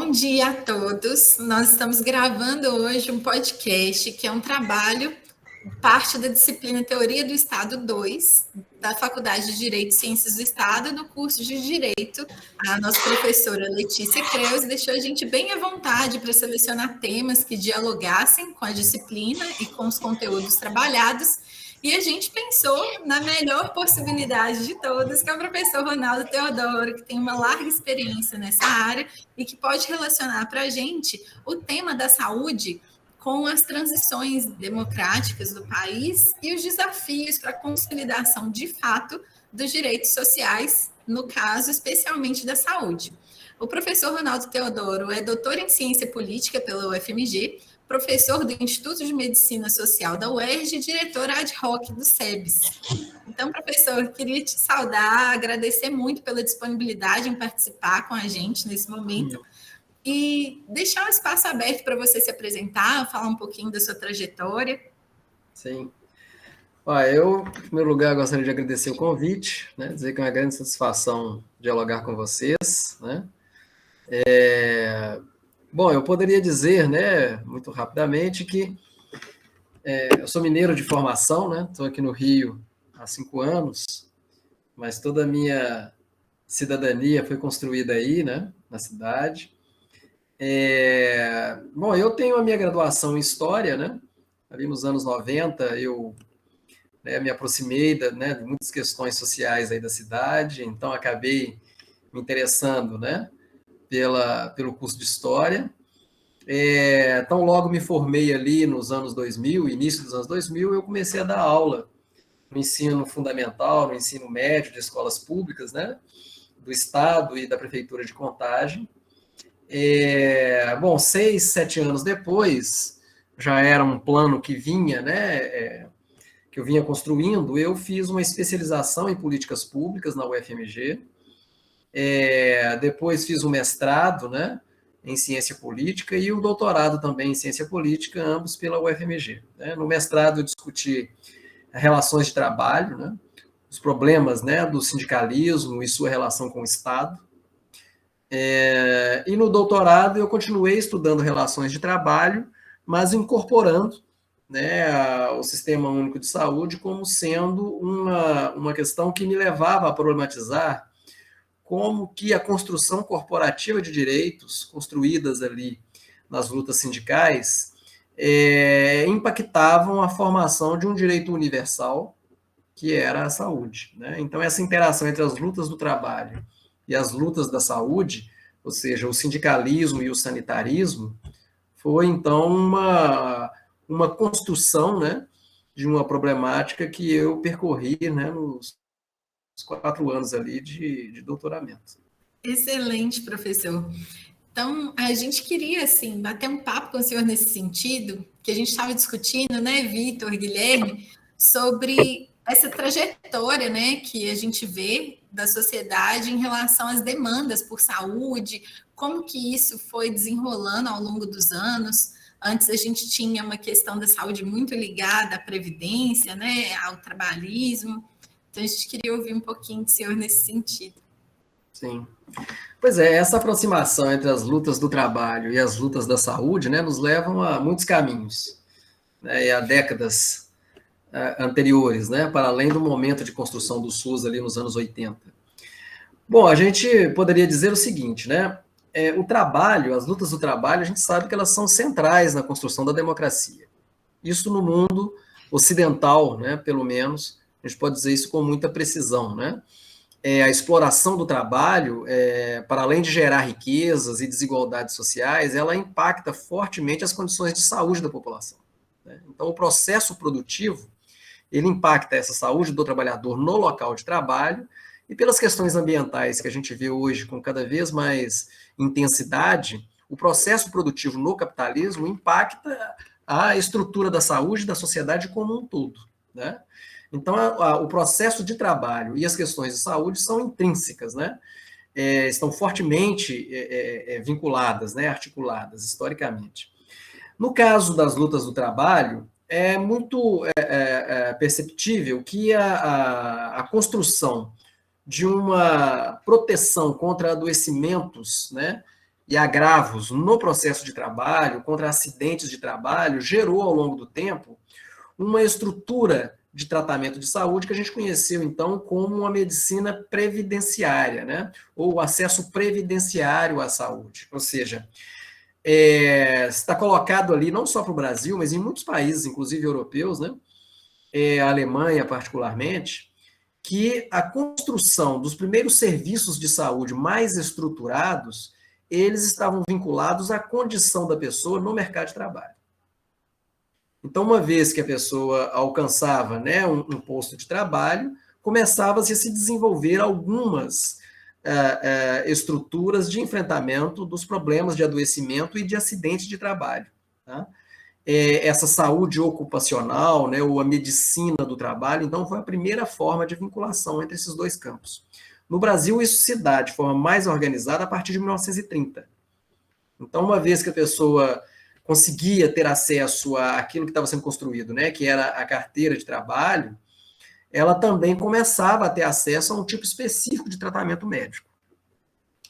Bom dia a todos. Nós estamos gravando hoje um podcast que é um trabalho, parte da disciplina Teoria do Estado 2, da Faculdade de Direito e Ciências do Estado, no curso de Direito. A nossa professora Letícia Creus deixou a gente bem à vontade para selecionar temas que dialogassem com a disciplina e com os conteúdos trabalhados. E a gente pensou na melhor possibilidade de todas, que é o professor Ronaldo Teodoro, que tem uma larga experiência nessa área e que pode relacionar para a gente o tema da saúde com as transições democráticas do país e os desafios para a consolidação de fato dos direitos sociais, no caso especialmente da saúde. O professor Ronaldo Teodoro é doutor em ciência política pela UFMG, professor do Instituto de Medicina Social da UERJ e diretor ad hoc do SEBS. Então, professor, queria te saudar, agradecer muito pela disponibilidade em participar com a gente nesse momento e deixar um espaço aberto para você se apresentar, falar um pouquinho da sua trajetória. Sim. Eu, em primeiro lugar, gostaria de agradecer o convite, né, dizer que é uma grande satisfação dialogar com vocês, né. Bom, eu poderia dizer, né, muito rapidamente, que eu sou mineiro de formação, né, estou aqui no Rio há 5 anos, mas toda a minha cidadania foi construída aí, né, na cidade. Bom, eu tenho a minha graduação em História, né, ali nos anos 90, eu me aproximei de muitas questões sociais aí da cidade, então acabei me interessando, né, pelo curso de História. Então, logo me formei ali nos anos 2000, início dos anos 2000, eu comecei a dar aula no ensino fundamental, no ensino médio de escolas públicas, né, do Estado e da Prefeitura de Contagem. Bom, 6, 7 anos depois, já era um plano que vinha, né, que eu vinha construindo, eu fiz uma especialização em políticas públicas na UFMG, depois fiz um mestrado, né, em ciência política e o doutorado também em ciência política, ambos pela UFMG. Né? No mestrado eu discuti relações de trabalho, né, os problemas, né, do sindicalismo e sua relação com o Estado. E no doutorado eu continuei estudando relações de trabalho, mas incorporando, né, o Sistema Único de Saúde como sendo uma questão que me levava a problematizar como que a construção corporativa de direitos construídas ali nas lutas sindicais impactavam a formação de um direito universal, que era a saúde. Né? Então, essa interação entre as lutas do trabalho e as lutas da saúde, ou seja, o sindicalismo e o sanitarismo, foi, então, uma construção, né, de uma problemática que eu percorri, né, nos 4 anos ali de doutoramento. Excelente, professor. Então, a gente queria, assim, bater um papo com o senhor nesse sentido, que a gente estava discutindo, né, Vitor, Guilherme, sobre essa trajetória, né, que a gente vê da sociedade em relação às demandas por saúde, como que isso foi desenrolando ao longo dos anos. Antes a gente tinha uma questão da saúde muito ligada à previdência, né, ao trabalhismo. Então, a gente queria ouvir um pouquinho do senhor nesse sentido. Sim. Pois é, essa aproximação entre as lutas do trabalho e as lutas da saúde, né, nos levam a muitos caminhos, né, e a décadas anteriores, né, para além do momento de construção do SUS ali nos anos 80. Bom, a gente poderia dizer o seguinte, né, o trabalho, as lutas do trabalho, a gente sabe que elas são centrais na construção da democracia. Isso no mundo ocidental, né, pelo menos, a gente pode dizer isso com muita precisão, né? A exploração do trabalho, para além de gerar riquezas e desigualdades sociais, ela impacta fortemente as condições de saúde da população. Né? Então, o processo produtivo, ele impacta essa saúde do trabalhador no local de trabalho, e pelas questões ambientais que a gente vê hoje com cada vez mais intensidade, o processo produtivo no capitalismo impacta a estrutura da saúde da sociedade como um todo, né? Então, o processo de trabalho e as questões de saúde são intrínsecas, né? Estão fortemente vinculadas, né? Articuladas historicamente. No caso das lutas do trabalho, é muito perceptível que a construção de uma proteção contra adoecimentos, né? e agravos no processo de trabalho, contra acidentes de trabalho, gerou ao longo do tempo uma estrutura de tratamento de saúde que a gente conheceu, então, como uma medicina previdenciária, né? Ou o acesso previdenciário à saúde. Ou seja, está colocado ali, não só para o Brasil, mas em muitos países, inclusive europeus, né? A Alemanha, particularmente, que a construção dos primeiros serviços de saúde mais estruturados, eles estavam vinculados à condição da pessoa no mercado de trabalho. Então, uma vez que a pessoa alcançava, né, um posto de trabalho, começava-se a se desenvolver algumas estruturas de enfrentamento dos problemas de adoecimento e de acidente de trabalho. Tá? Essa saúde ocupacional, né, ou a medicina do trabalho, então, foi a primeira forma de vinculação entre esses dois campos. No Brasil, isso se dá de forma mais organizada a partir de 1930. Então, uma vez que a pessoa conseguia ter acesso àquilo que estava sendo construído, né, que era a carteira de trabalho, ela também começava a ter acesso a um tipo específico de tratamento médico.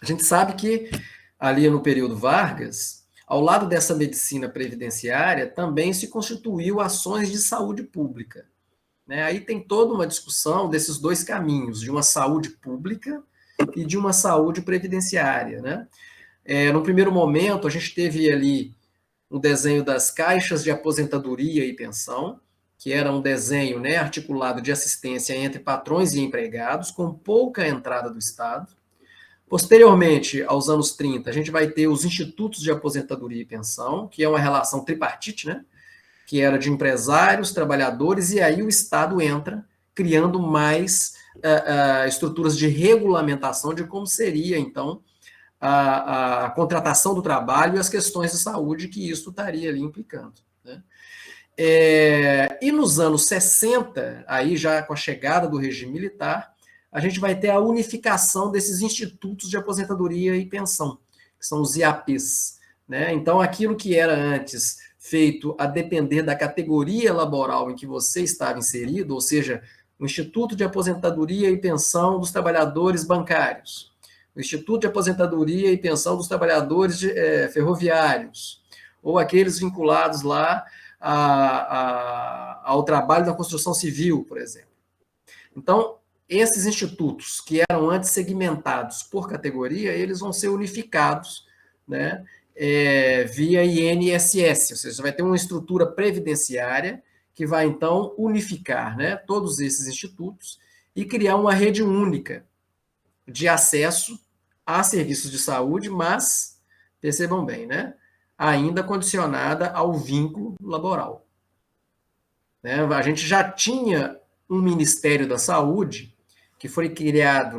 A gente sabe que, ali no período Vargas, ao lado dessa medicina previdenciária, também se constituiu ações de saúde pública. Né? Aí tem toda uma discussão desses dois caminhos, de uma saúde pública e de uma saúde previdenciária. Né? No primeiro momento, a gente teve ali um desenho das caixas de aposentadoria e pensão, que era um desenho, né, articulado de assistência entre patrões e empregados, com pouca entrada do Estado. Posteriormente, aos anos 30, a gente vai ter os institutos de aposentadoria e pensão, que é uma relação tripartite, né, que era de empresários, trabalhadores, e aí o Estado entra, criando mais estruturas de regulamentação de como seria, então, a contratação do trabalho e as questões de saúde que isso estaria ali implicando. Né? E nos anos 60, aí já com a chegada do regime militar, a gente vai ter a unificação desses institutos de aposentadoria e pensão, que são os IAPs. Né? Então, aquilo que era antes feito a depender da categoria laboral em que você estava inserido, ou seja, o Instituto de Aposentadoria e Pensão dos Trabalhadores Bancários, o Instituto de Aposentadoria e Pensão dos Trabalhadores Ferroviários, ou aqueles vinculados lá ao trabalho da construção civil, por exemplo. Então, esses institutos que eram antes segmentados por categoria, eles vão ser unificados, né, via INSS, ou seja, você vai ter uma estrutura previdenciária que vai, então, unificar, né, todos esses institutos e criar uma rede única de acesso a serviços de saúde, mas, percebam bem, né, ainda condicionada ao vínculo laboral. Né? A gente já tinha um Ministério da Saúde, que foi criado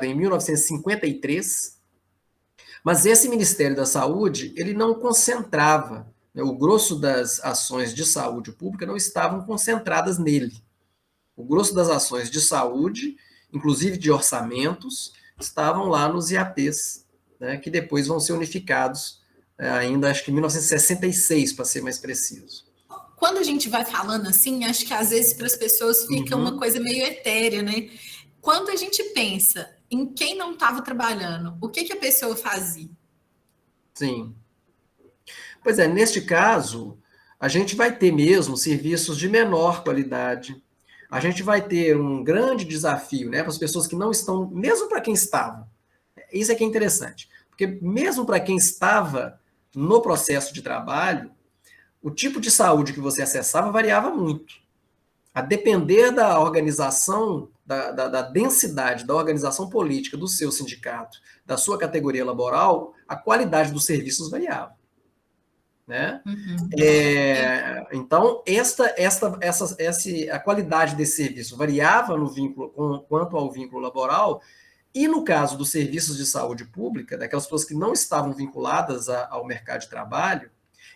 em 1953, mas esse Ministério da Saúde, ele não concentrava, né, o grosso das ações de saúde pública não estavam concentradas nele. O grosso das ações de saúde, inclusive de orçamentos, estavam lá nos IAPs, né, que depois vão ser unificados, ainda acho que em 1966, para ser mais preciso. Quando a gente vai falando assim, acho que às vezes para as pessoas fica uma coisa meio etérea, né? Quando a gente pensa em quem não estava trabalhando, o que a pessoa fazia? Sim. Pois é, neste caso, a gente vai ter mesmo serviços de menor qualidade. A gente vai ter um grande desafio, né, para as pessoas que não estão, mesmo para quem estava. Isso é que é interessante, porque mesmo para quem estava no processo de trabalho, o tipo de saúde que você acessava variava muito. A depender da organização, da densidade, da organização política do seu sindicato, da sua categoria laboral, a qualidade dos serviços variava. Né? Então, a qualidade desse serviço variava no vínculo, quanto ao vínculo laboral, e no caso dos serviços de saúde pública, daquelas pessoas que não estavam vinculadas ao mercado de trabalho,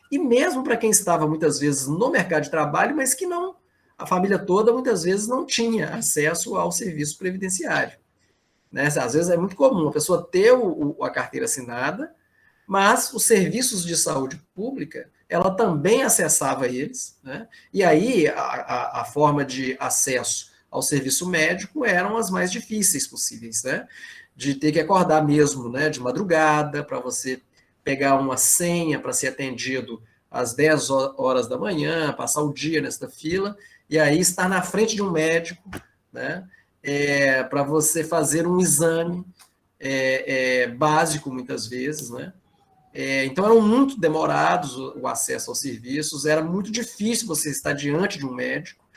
e mesmo para quem estava muitas vezes no mercado de trabalho, mas que não, a família toda muitas vezes não tinha acesso ao serviço previdenciário. Né? Às vezes é muito comum a pessoa ter a carteira assinada, mas os serviços de saúde pública, ela também acessava eles, né? E aí a forma de acesso ao serviço médico eram as mais difíceis possíveis, né? De ter que acordar mesmo, né, de madrugada, para você pegar uma senha para ser atendido às 10 horas da manhã, passar o dia nessa fila, e aí estar na frente de um médico, né, para você fazer um exame básico, muitas vezes, né? Então, eram muito demorados o acesso aos serviços, era muito difícil você estar diante de um médico,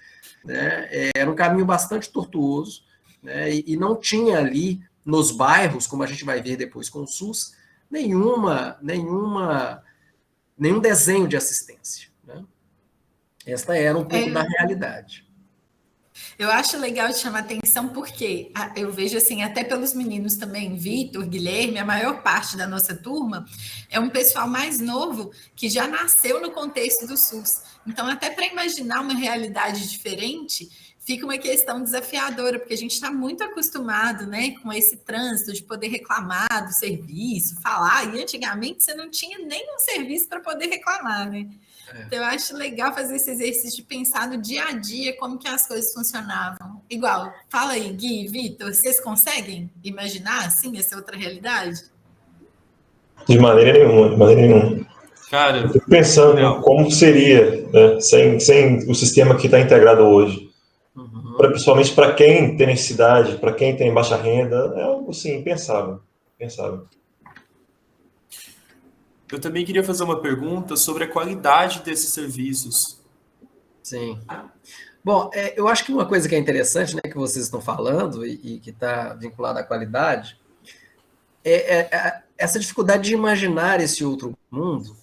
né? Era um caminho bastante tortuoso, né? E não tinha ali, nos bairros, como a gente vai ver depois com o SUS, nenhum desenho de assistência, né? Esta era um pouco da realidade. Eu acho legal de chamar atenção porque eu vejo assim, até pelos meninos também, Vitor, Guilherme, a maior parte da nossa turma é um pessoal mais novo que já nasceu no contexto do SUS. Então, até para imaginar uma realidade diferente, fica uma questão desafiadora, porque a gente está muito acostumado, né, com esse trânsito de poder reclamar do serviço, falar, e antigamente você não tinha nenhum serviço para poder reclamar, né? Então, eu acho legal fazer esse exercício de pensar no dia a dia como que as coisas funcionavam. Igual, fala aí, Gui, Vitor, vocês conseguem imaginar, assim, essa outra realidade? De maneira nenhuma, de maneira nenhuma. Cara, eu fico pensando em como seria, né, sem o sistema que está integrado hoje. Principalmente para quem tem necessidade, para quem tem baixa renda, é algo assim, impensável. Eu também queria fazer uma pergunta sobre a qualidade desses serviços. Sim. Bom, eu acho que uma coisa que é interessante, né, que vocês estão falando e que está vinculada à qualidade, essa dificuldade de imaginar esse outro mundo.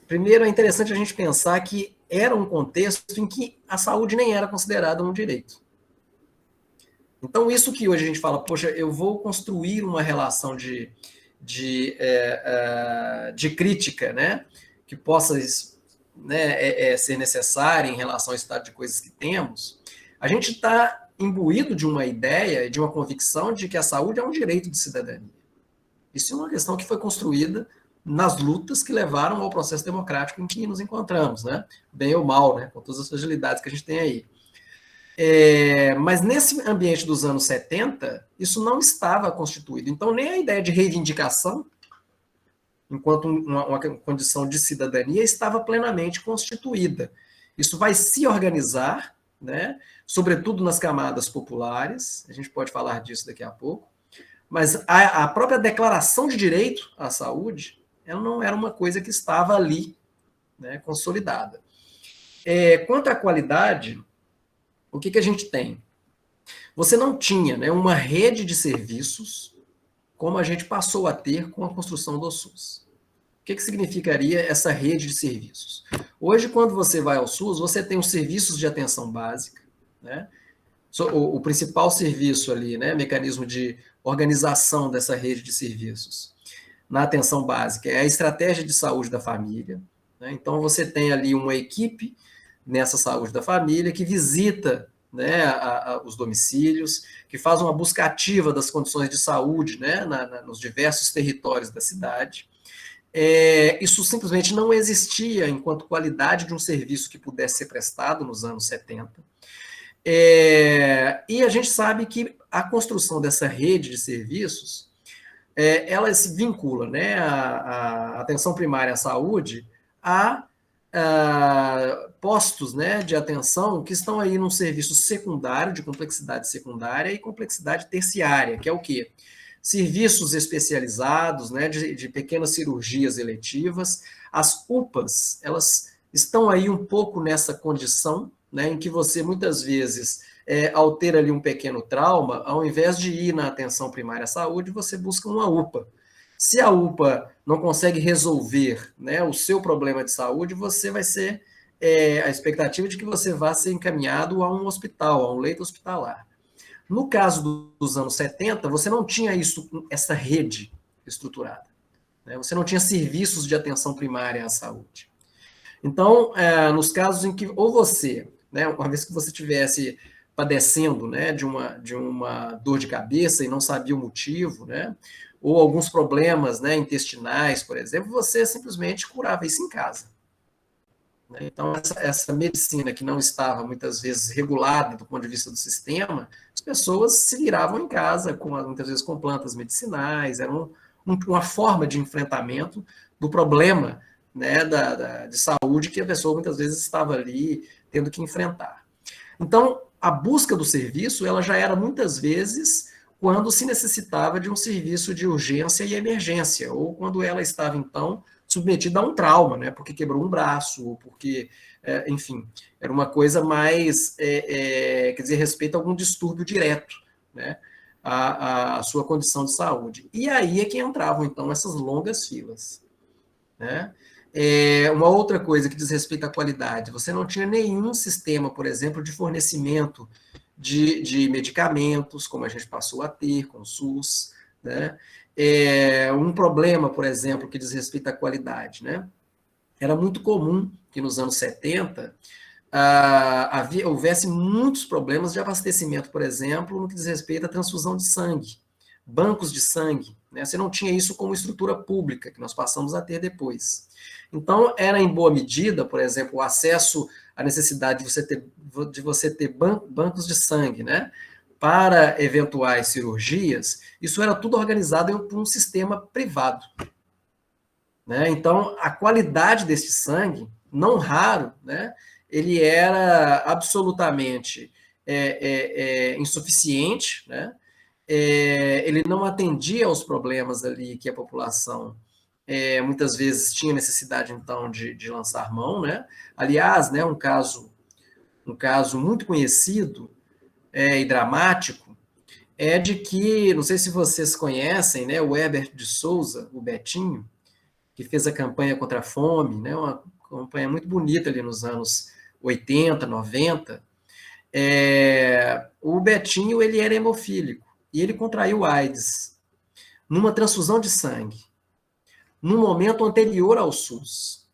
Primeiro, é interessante a gente pensar que era um contexto em que a saúde nem era considerada um direito. Então, isso que hoje a gente fala, poxa, eu vou construir uma relação de crítica, né, que possa, né, ser necessária em relação ao estado de coisas que temos, a gente está imbuído de uma ideia, de uma convicção de que a saúde é um direito de cidadania. Isso é uma questão que foi construída nas lutas que levaram ao processo democrático em que nos encontramos, né, bem ou mal, né, com todas as fragilidades que a gente tem aí. Mas nesse ambiente dos anos 70, isso não estava constituído. Então, nem a ideia de reivindicação, enquanto uma condição de cidadania, estava plenamente constituída. Isso vai se organizar, né, sobretudo nas camadas populares, a gente pode falar disso daqui a pouco, mas a própria declaração de direito à saúde, ela não era uma coisa que estava ali, né, consolidada. Quanto à qualidade, o que a gente tem? Você não tinha, né, uma rede de serviços como a gente passou a ter com a construção do SUS. O que significaria essa rede de serviços? Hoje, quando você vai ao SUS, você tem os serviços de atenção básica, né? O principal serviço ali, né, mecanismo de organização dessa rede de serviços na atenção básica é a estratégia de saúde da família, né? Então, você tem ali uma equipe nessa saúde da família que visita, né, os domicílios, que faz uma busca ativa das condições de saúde, né, nos diversos territórios da cidade. Isso simplesmente não existia enquanto qualidade de um serviço que pudesse ser prestado nos anos 70. E a gente sabe que a construção dessa rede de serviços, ela se vincula, né, a atenção primária à saúde a postos, né, de atenção que estão aí num serviço secundário, de complexidade secundária e complexidade terciária, que é o quê? Serviços especializados, né, de pequenas cirurgias eletivas. As UPAs, elas estão aí um pouco nessa condição, né, em que você, muitas vezes, ao ter ali um pequeno trauma, ao invés de ir na atenção primária à saúde, você busca uma UPA. Se a UPA não consegue resolver, né, o seu problema de saúde, você vai ser a expectativa de que você vá ser encaminhado a um hospital, a um leito hospitalar. No caso dos anos 70, você não tinha essa rede estruturada, né? Você não tinha serviços de atenção primária à saúde. Então, nos casos em que ou você, né, uma vez que você estivesse padecendo, né, de uma dor de cabeça e não sabia o motivo, né, ou alguns problemas, né, intestinais, por exemplo, você simplesmente curava isso em casa. Então, essa medicina que não estava, muitas vezes, regulada do ponto de vista do sistema, as pessoas se viravam em casa, muitas vezes com plantas medicinais, era uma forma de enfrentamento do problema, né, de saúde que a pessoa muitas vezes estava ali tendo que enfrentar. Então, a busca do serviço, ela já era muitas vezes quando se necessitava de um serviço de urgência e emergência, ou quando ela estava, então, submetida a um trauma, né, porque quebrou um braço, ou porque, enfim, era uma coisa mais, quer dizer, respeito a algum distúrbio direto, né, a sua condição de saúde. E aí é que entravam, então, essas longas filas, né? Uma outra coisa que diz respeito à qualidade, você não tinha nenhum sistema, por exemplo, de fornecimento de medicamentos, como a gente passou a ter com o SUS, né? Um problema, por exemplo, que diz respeito à qualidade, né? Era muito comum que nos anos 70 houvesse muitos problemas de abastecimento, por exemplo, no que diz respeito à transfusão de sangue, bancos de sangue, né? Você não tinha isso como estrutura pública, que nós passamos a ter depois. Então, era em boa medida, por exemplo, o acesso à necessidade de você ter bancos de sangue, né, para eventuais cirurgias, isso era tudo organizado por um sistema privado, né? Então, a qualidade desse sangue, não raro, né, ele era absolutamente insuficiente, né? Ele não atendia aos problemas ali que a população muitas vezes tinha necessidade, então, de lançar mão, né? Aliás, né, um caso muito conhecido e dramático é de que, não sei se vocês conhecem, né, o Herbert de Souza, o Betinho, que fez a campanha contra a fome, né, uma campanha muito bonita ali nos anos 80, 90. O Betinho, ele era hemofílico e ele contraiu AIDS numa transfusão de sangue, no momento anterior ao SUS.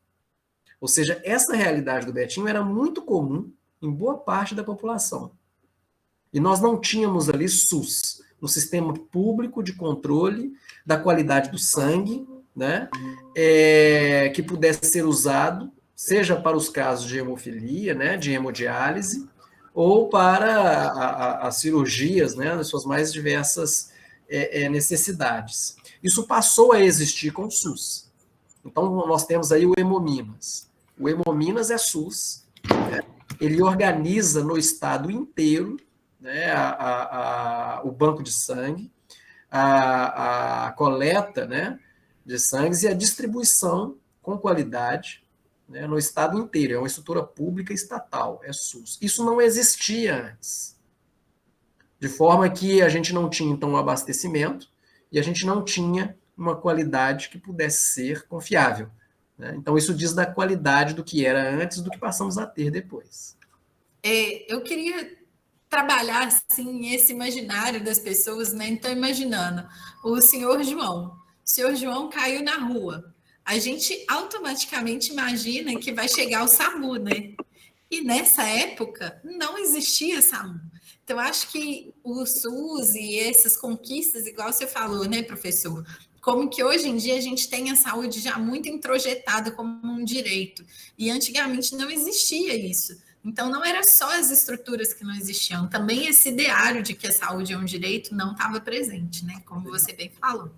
Ou seja, essa realidade do Betinho era muito comum em boa parte da população. E nós não tínhamos ali SUS, um sistema público de controle da qualidade do sangue, né, que pudesse ser usado, seja para os casos de hemofilia, né, de hemodiálise, ou para as cirurgias, né, nas suas mais diversas necessidades. Isso passou a existir com o SUS. Então, nós temos aí o Hemominas. O Hemominas é SUS, né? Ele organiza no estado inteiro, né, o banco de sangue, a coleta, né, de sangues e a distribuição com qualidade, né, no estado inteiro. É uma estrutura pública estatal, é SUS. Isso não existia antes. De forma que a gente não tinha, então, um abastecimento e a gente não tinha uma qualidade que pudesse ser confiável, né? Então, isso diz da qualidade do que era antes do que passamos a ter depois. Eu queria trabalhar assim esse imaginário das pessoas, né? Então, imaginando o senhor João caiu na rua. A gente automaticamente imagina que vai chegar o SAMU, né? E nessa época não existia SAMU. Então, acho que o SUS e essas conquistas, igual você falou, né, professor? Como que hoje em dia a gente tem a saúde já muito introjetada como um direito. E antigamente não existia isso. Então, não era só as estruturas que não existiam, também esse ideário de que a saúde é um direito não estava presente, né? Como você bem falou.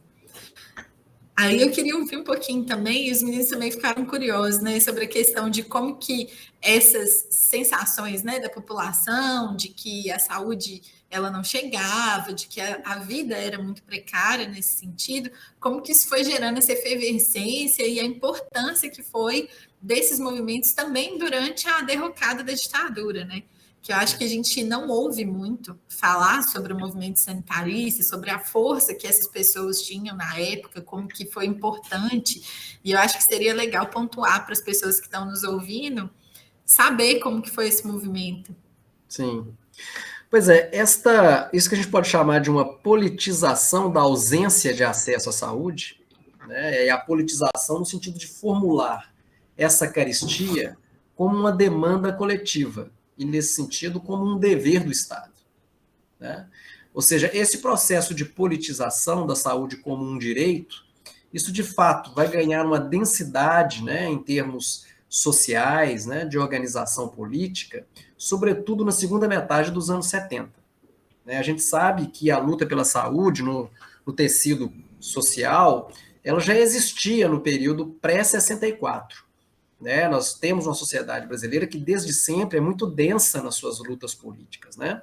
Aí eu queria ouvir um pouquinho também, e os meninos também ficaram curiosos, né, sobre a questão de como que essas sensações, né, da população, de que a saúde ela não chegava, de que a vida era muito precária nesse sentido, como que isso foi gerando essa efervescência e a importância que foi desses movimentos também durante a derrocada da ditadura, né? Que eu acho que a gente não ouve muito falar sobre o movimento sanitarista, sobre a força que essas pessoas tinham na época, como que foi importante, e eu acho que seria legal pontuar para as pessoas que estão nos ouvindo, saber como que foi esse movimento. Sim. Pois é, isso que a gente pode chamar de uma politização da ausência de acesso à saúde, né, é a politização no sentido de formular essa carestia como uma demanda coletiva, e, nesse sentido, como um dever do Estado, né? Ou seja, esse processo de politização da saúde como um direito, isso, de fato, vai ganhar uma densidade, né, em termos sociais, né, de organização política, sobretudo na segunda metade dos anos 70. Né? A gente sabe que a luta pela saúde no tecido social, ela já existia no período pré-64. Né? Nós temos uma sociedade brasileira que desde sempre é muito densa nas suas lutas políticas, né?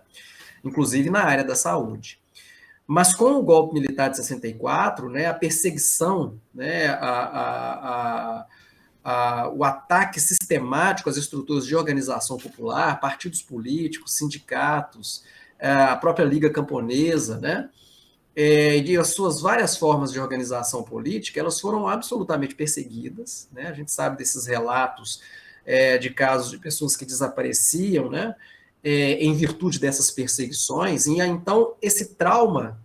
Inclusive na área da saúde. Mas com o golpe militar de 64, né, a perseguição, né, o ataque sistemático às estruturas de organização popular, partidos políticos, sindicatos, a própria Liga Camponesa, né, e as suas várias formas de organização política, elas foram absolutamente perseguidas, né? A gente sabe desses relatos de casos de pessoas que desapareciam, né, em virtude dessas perseguições, e então esse trauma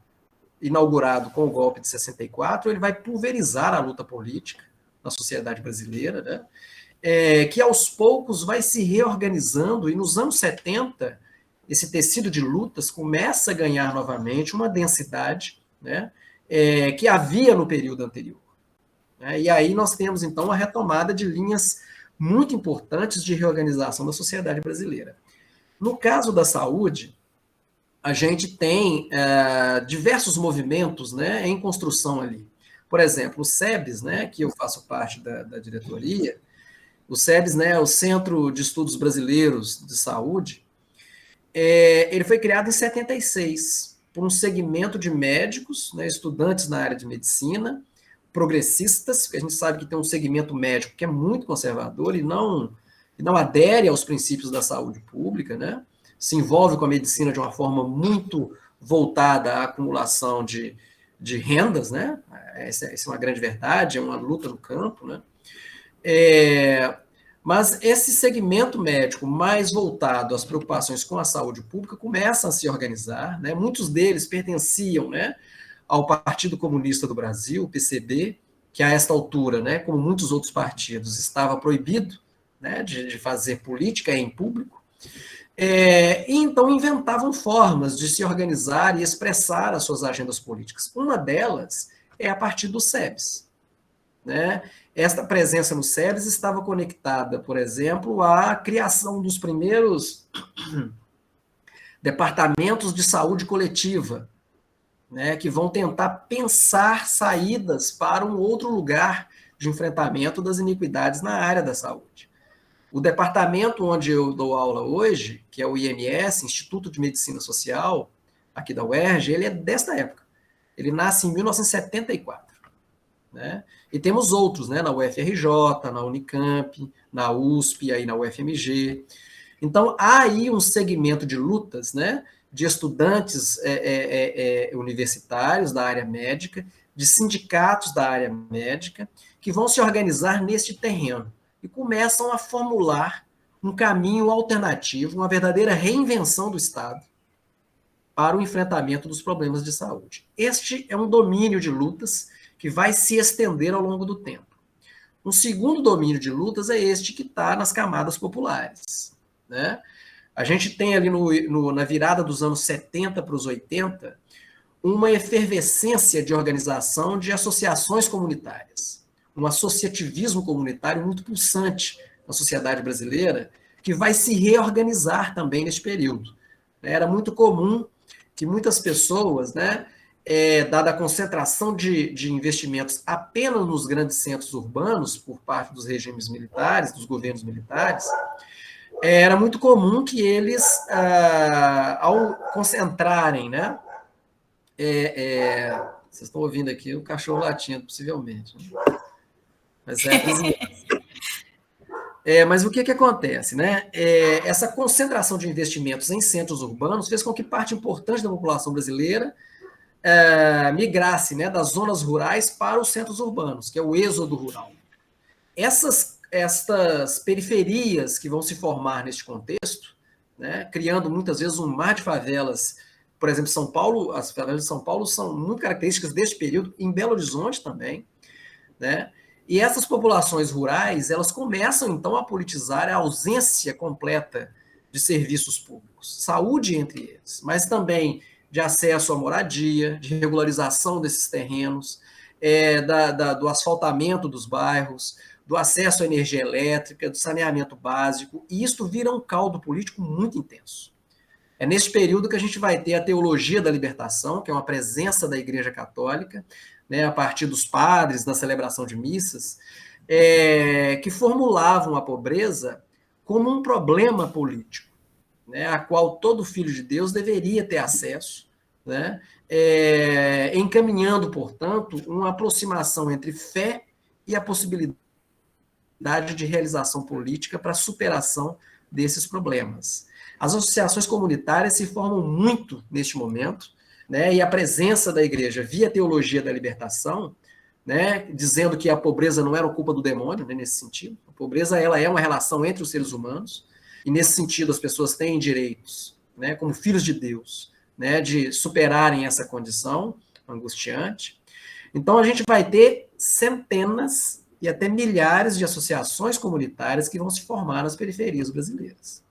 inaugurado com o golpe de 64, ele vai pulverizar a luta política na sociedade brasileira, né, que aos poucos vai se reorganizando, e nos anos 70, esse tecido de lutas começa a ganhar novamente uma densidade, né, que havia no período anterior. Né, e aí nós temos, então, a retomada de linhas muito importantes de reorganização da sociedade brasileira. No caso da saúde, a gente tem diversos movimentos, né, em construção ali. Por exemplo, o SEBS, né, que eu faço parte da diretoria, o SEBS, né, o Centro de Estudos Brasileiros de Saúde, ele foi criado em 76 por um segmento de médicos, né, estudantes na área de medicina, progressistas, porque a gente sabe que tem um segmento médico que é muito conservador e não adere aos princípios da saúde pública, né, se envolve com a medicina de uma forma muito voltada à acumulação de rendas, né, essa é uma grande verdade, é uma luta no campo, né, mas esse segmento médico mais voltado às preocupações com a saúde pública começa a se organizar, né? Muitos deles pertenciam, né, ao Partido Comunista do Brasil, o PCB, que a esta altura, né, como muitos outros partidos, estava proibido, né, de fazer política em público, e então inventavam formas de se organizar e expressar as suas agendas políticas. Uma delas é a partir do SEBS, né? Esta presença no SEBS estava conectada, por exemplo, à criação dos primeiros departamentos de saúde coletiva, né, que vão tentar pensar saídas para um outro lugar de enfrentamento das iniquidades na área da saúde. O departamento onde eu dou aula hoje, que é o IMS, Instituto de Medicina Social, aqui da UERJ, ele é desta época. Ele nasce em 1974. Né? E temos outros, né, na UFRJ, na Unicamp, na USP, aí na UFMG. Então, há aí um segmento de lutas, né, de estudantes universitários da área médica, de sindicatos da área médica, que vão se organizar neste terreno e começam a formular um caminho alternativo, uma verdadeira reinvenção do Estado para o enfrentamento dos problemas de saúde. Este é um domínio de lutas que vai se estender ao longo do tempo. Um segundo domínio de lutas é este que está nas camadas populares. Né? A gente tem ali na virada dos anos 70 para os 80, uma efervescência de organização de associações comunitárias, um associativismo comunitário muito pulsante na sociedade brasileira, que vai se reorganizar também neste período. Era muito comum que muitas pessoas, né, dada a concentração de investimentos apenas nos grandes centros urbanos, por parte dos regimes militares, dos governos militares, era muito comum que eles, ao concentrarem, né, vocês estão ouvindo aqui o cachorro latindo, possivelmente. Né? Mas o que acontece? Né? Essa concentração de investimentos em centros urbanos fez com que parte importante da população brasileira migrasse, né, das zonas rurais para os centros urbanos, que é o êxodo rural. Estas periferias que vão se formar neste contexto, né, criando muitas vezes um mar de favelas. Por exemplo, São Paulo, as favelas de São Paulo são muito características deste período, em Belo Horizonte também, né? E essas populações rurais, elas começam então a politizar a ausência completa de serviços públicos, saúde entre eles, mas também de acesso à moradia, de regularização desses terrenos, do asfaltamento dos bairros, do acesso à energia elétrica, do saneamento básico, e isto vira um caldo político muito intenso. É neste período que a gente vai ter a teologia da libertação, que é uma presença da Igreja Católica, né, a partir dos padres, na celebração de missas, que formulavam a pobreza como um problema político, né, a qual todo filho de Deus deveria ter acesso, né, encaminhando, portanto, uma aproximação entre fé e a possibilidade de realização política para a superação desses problemas. As associações comunitárias se formam muito neste momento, né, e a presença da igreja via teologia da libertação, né, dizendo que a pobreza não era culpa do demônio, né, nesse sentido. A pobreza ela é uma relação entre os seres humanos, e nesse sentido as pessoas têm direitos, né, como filhos de Deus, né, de superarem essa condição angustiante. Então a gente vai ter centenas e até milhares de associações comunitárias que vão se formar nas periferias brasileiras.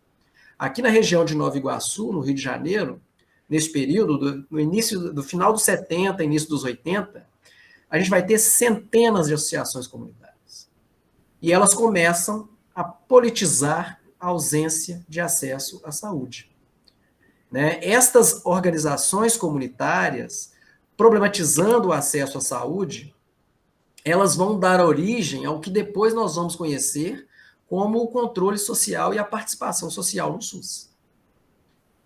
Aqui na região de Nova Iguaçu, no Rio de Janeiro, nesse período, no início do final dos 70, início dos 80, a gente vai ter centenas de associações comunitárias. E elas começam a politizar a ausência de acesso à saúde. Né? Estas organizações comunitárias, problematizando o acesso à saúde, elas vão dar origem ao que depois nós vamos conhecer como o controle social e a participação social no SUS.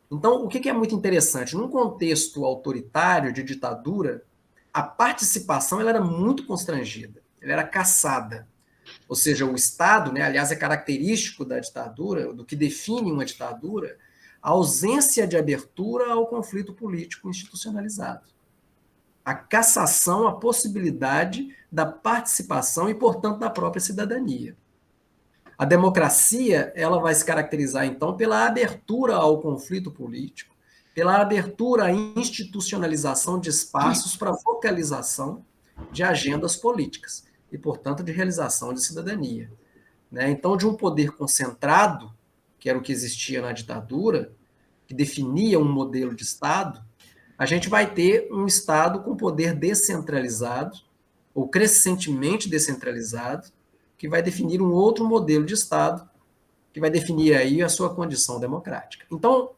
Então, o que é muito interessante? Num contexto autoritário, de ditadura, a participação ela era muito constrangida, ela era caçada. Ou seja, o Estado, né, aliás, é característico da ditadura, do que define uma ditadura, a ausência de abertura ao conflito político institucionalizado. A cassação, a possibilidade da participação e, portanto, da própria cidadania. A democracia ela vai se caracterizar, então, pela abertura ao conflito político, pela abertura à institucionalização de espaços para focalização de agendas políticas e, portanto, de realização de cidadania. Né? Então, de um poder concentrado, que era o que existia na ditadura, que definia um modelo de Estado, a gente vai ter um Estado com poder descentralizado, ou crescentemente descentralizado, que vai definir um outro modelo de Estado, que vai definir aí a sua condição democrática. Então,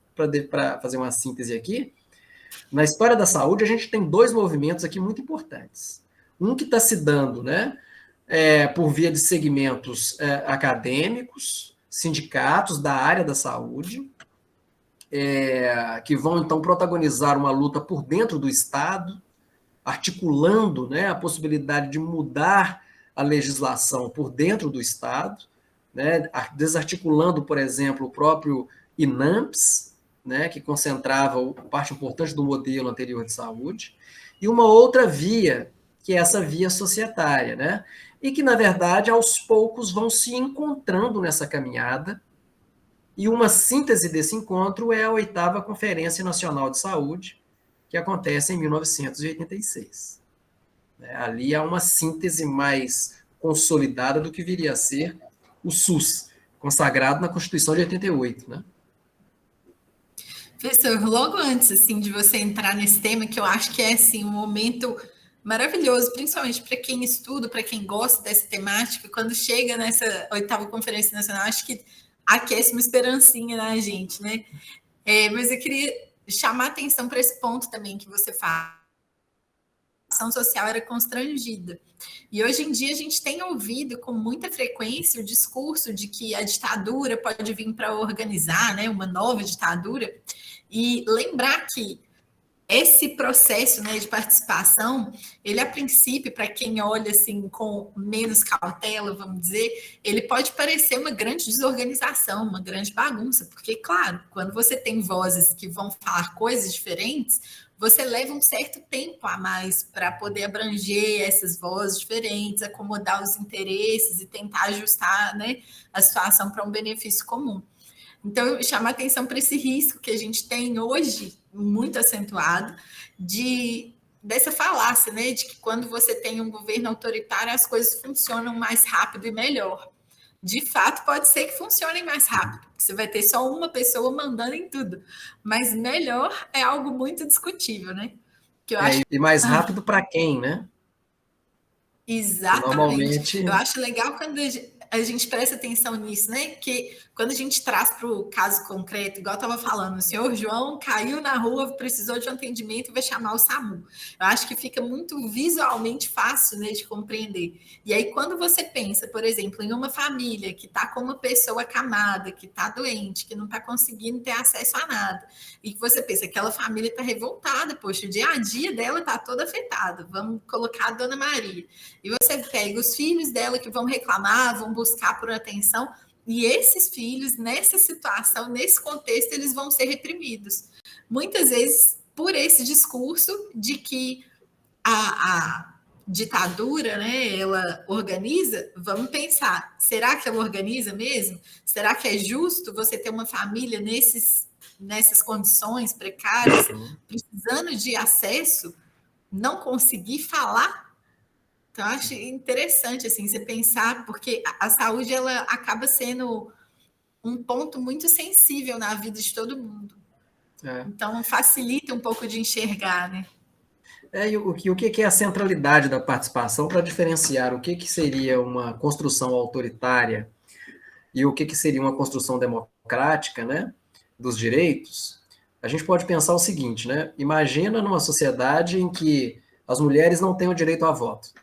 para fazer uma síntese aqui, na história da saúde, a gente tem dois movimentos aqui muito importantes. Um que está se dando, né, por via de segmentos acadêmicos, sindicatos da área da saúde, que vão, então, protagonizar uma luta por dentro do Estado, articulando, né, a possibilidade de mudar a legislação por dentro do Estado, né, desarticulando, por exemplo, o próprio INAMPS, né, que concentrava parte importante do modelo anterior de saúde, e uma outra via, que é essa via societária, né, e que, na verdade, aos poucos vão se encontrando nessa caminhada, e uma síntese desse encontro é a 8ª Conferência Nacional de Saúde, que acontece em 1986. Ali há uma síntese mais consolidada do que viria a ser o SUS, consagrado na Constituição de 88, né? Professor, logo antes assim, de você entrar nesse tema, que eu acho que é assim, um momento maravilhoso, principalmente para quem estuda, para quem gosta dessa temática, quando chega nessa 8ª Conferência Nacional, acho que aquece uma esperancinha na gente, né? Mas eu queria chamar a atenção para esse ponto também que você fala. A ação social era constrangida. E hoje em dia a gente tem ouvido com muita frequência o discurso de que a ditadura pode vir para organizar, né, uma nova ditadura, e lembrar que esse processo, né, de participação, ele a princípio, para quem olha assim com menos cautela, vamos dizer, ele pode parecer uma grande desorganização, uma grande bagunça, porque, claro, quando você tem vozes que vão falar coisas diferentes, você leva um certo tempo a mais para poder abranger essas vozes diferentes, acomodar os interesses e tentar ajustar, né, a situação para um benefício comum. Então, chama atenção para esse risco que a gente tem hoje, muito acentuado, dessa falácia, né, de que quando você tem um governo autoritário, as coisas funcionam mais rápido e melhor. De fato, pode ser que funcionem mais rápido, porque você vai ter só uma pessoa mandando em tudo, mas melhor é algo muito discutível, né? Que eu acho... E mais rápido para quem, né? Exatamente. Normalmente... Eu acho legal quando a gente presta atenção nisso, né? Que quando a gente traz para o caso concreto, igual eu estava falando, o senhor João caiu na rua, precisou de um atendimento e vai chamar o SAMU. Eu acho que fica muito visualmente fácil, né, de compreender. E aí, quando você pensa, por exemplo, em uma família que está com uma pessoa acamada, que está doente, que não está conseguindo ter acesso a nada, e que você pensa que aquela família está revoltada, poxa, o dia a dia dela está todo afetado. Vamos colocar a Dona Maria. E você pega os filhos dela que vão reclamar, vão buscar por atenção, e esses filhos, nessa situação, nesse contexto, eles vão ser reprimidos. Muitas vezes por esse discurso de que a ditadura, né, ela organiza. Vamos pensar, será que ela organiza mesmo? Será que é justo você ter uma família nessas condições precárias, precisando de acesso, não conseguir falar? Então, eu acho interessante assim, você pensar, porque a saúde ela acaba sendo um ponto muito sensível na vida de todo mundo. Então, facilita um pouco de enxergar, né? E o que é a centralidade da participação para diferenciar o que seria uma construção autoritária e o que seria uma construção democrática, né, dos direitos? A gente pode pensar o seguinte, né? Imagina numa sociedade em que as mulheres não têm o direito a voto,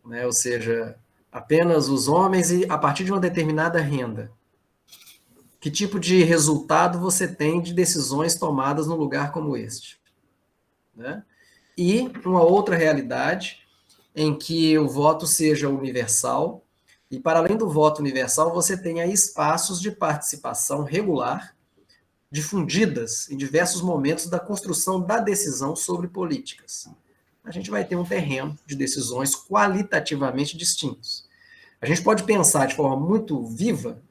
né? Ou seja, apenas os homens e a partir de uma determinada renda. Que tipo de resultado você tem de decisões tomadas num lugar como este? Né? E uma outra realidade em que o voto seja universal, e para além do voto universal, você tenha espaços de participação regular, difundidas em diversos momentos da construção da decisão sobre políticas. A gente vai ter um terreno de decisões qualitativamente distintos. A gente pode pensar de forma muito viva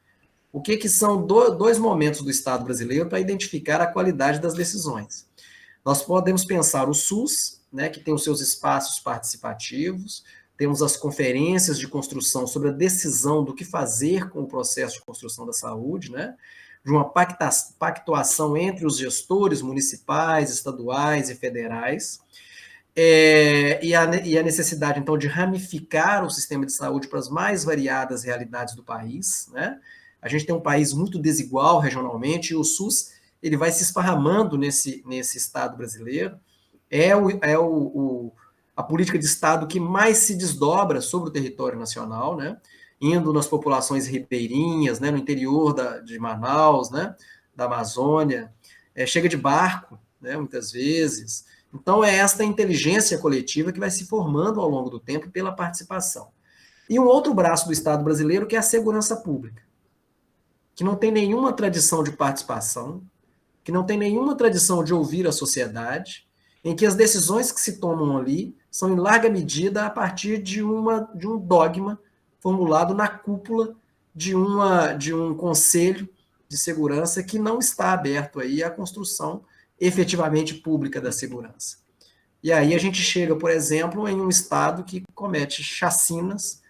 o que são dois momentos do Estado brasileiro para identificar a qualidade das decisões. Nós podemos pensar o SUS, né, que tem os seus espaços participativos, temos as conferências de construção sobre a decisão do que fazer com o processo de construção da saúde, né, de uma pactuação entre os gestores municipais, estaduais e federais, e a necessidade, então, de ramificar o sistema de saúde para as mais variadas realidades do país, né? A gente tem um país muito desigual regionalmente, e o SUS ele vai se esparramando nesse Estado brasileiro, a política de Estado que mais se desdobra sobre o território nacional, né? Indo nas populações ribeirinhas, né? No interior de Manaus, né? Da Amazônia, chega de barco, né? Muitas vezes. Então, é esta inteligência coletiva que vai se formando ao longo do tempo pela participação. E um outro braço do Estado brasileiro, que é a segurança pública, que não tem nenhuma tradição de participação, que não tem nenhuma tradição de ouvir a sociedade, em que as decisões que se tomam ali são, em larga medida, a partir de um dogma formulado na cúpula de um conselho de segurança que não está aberto aí à construção efetivamente pública da segurança. E aí a gente chega, por exemplo, em um estado que comete chacinas,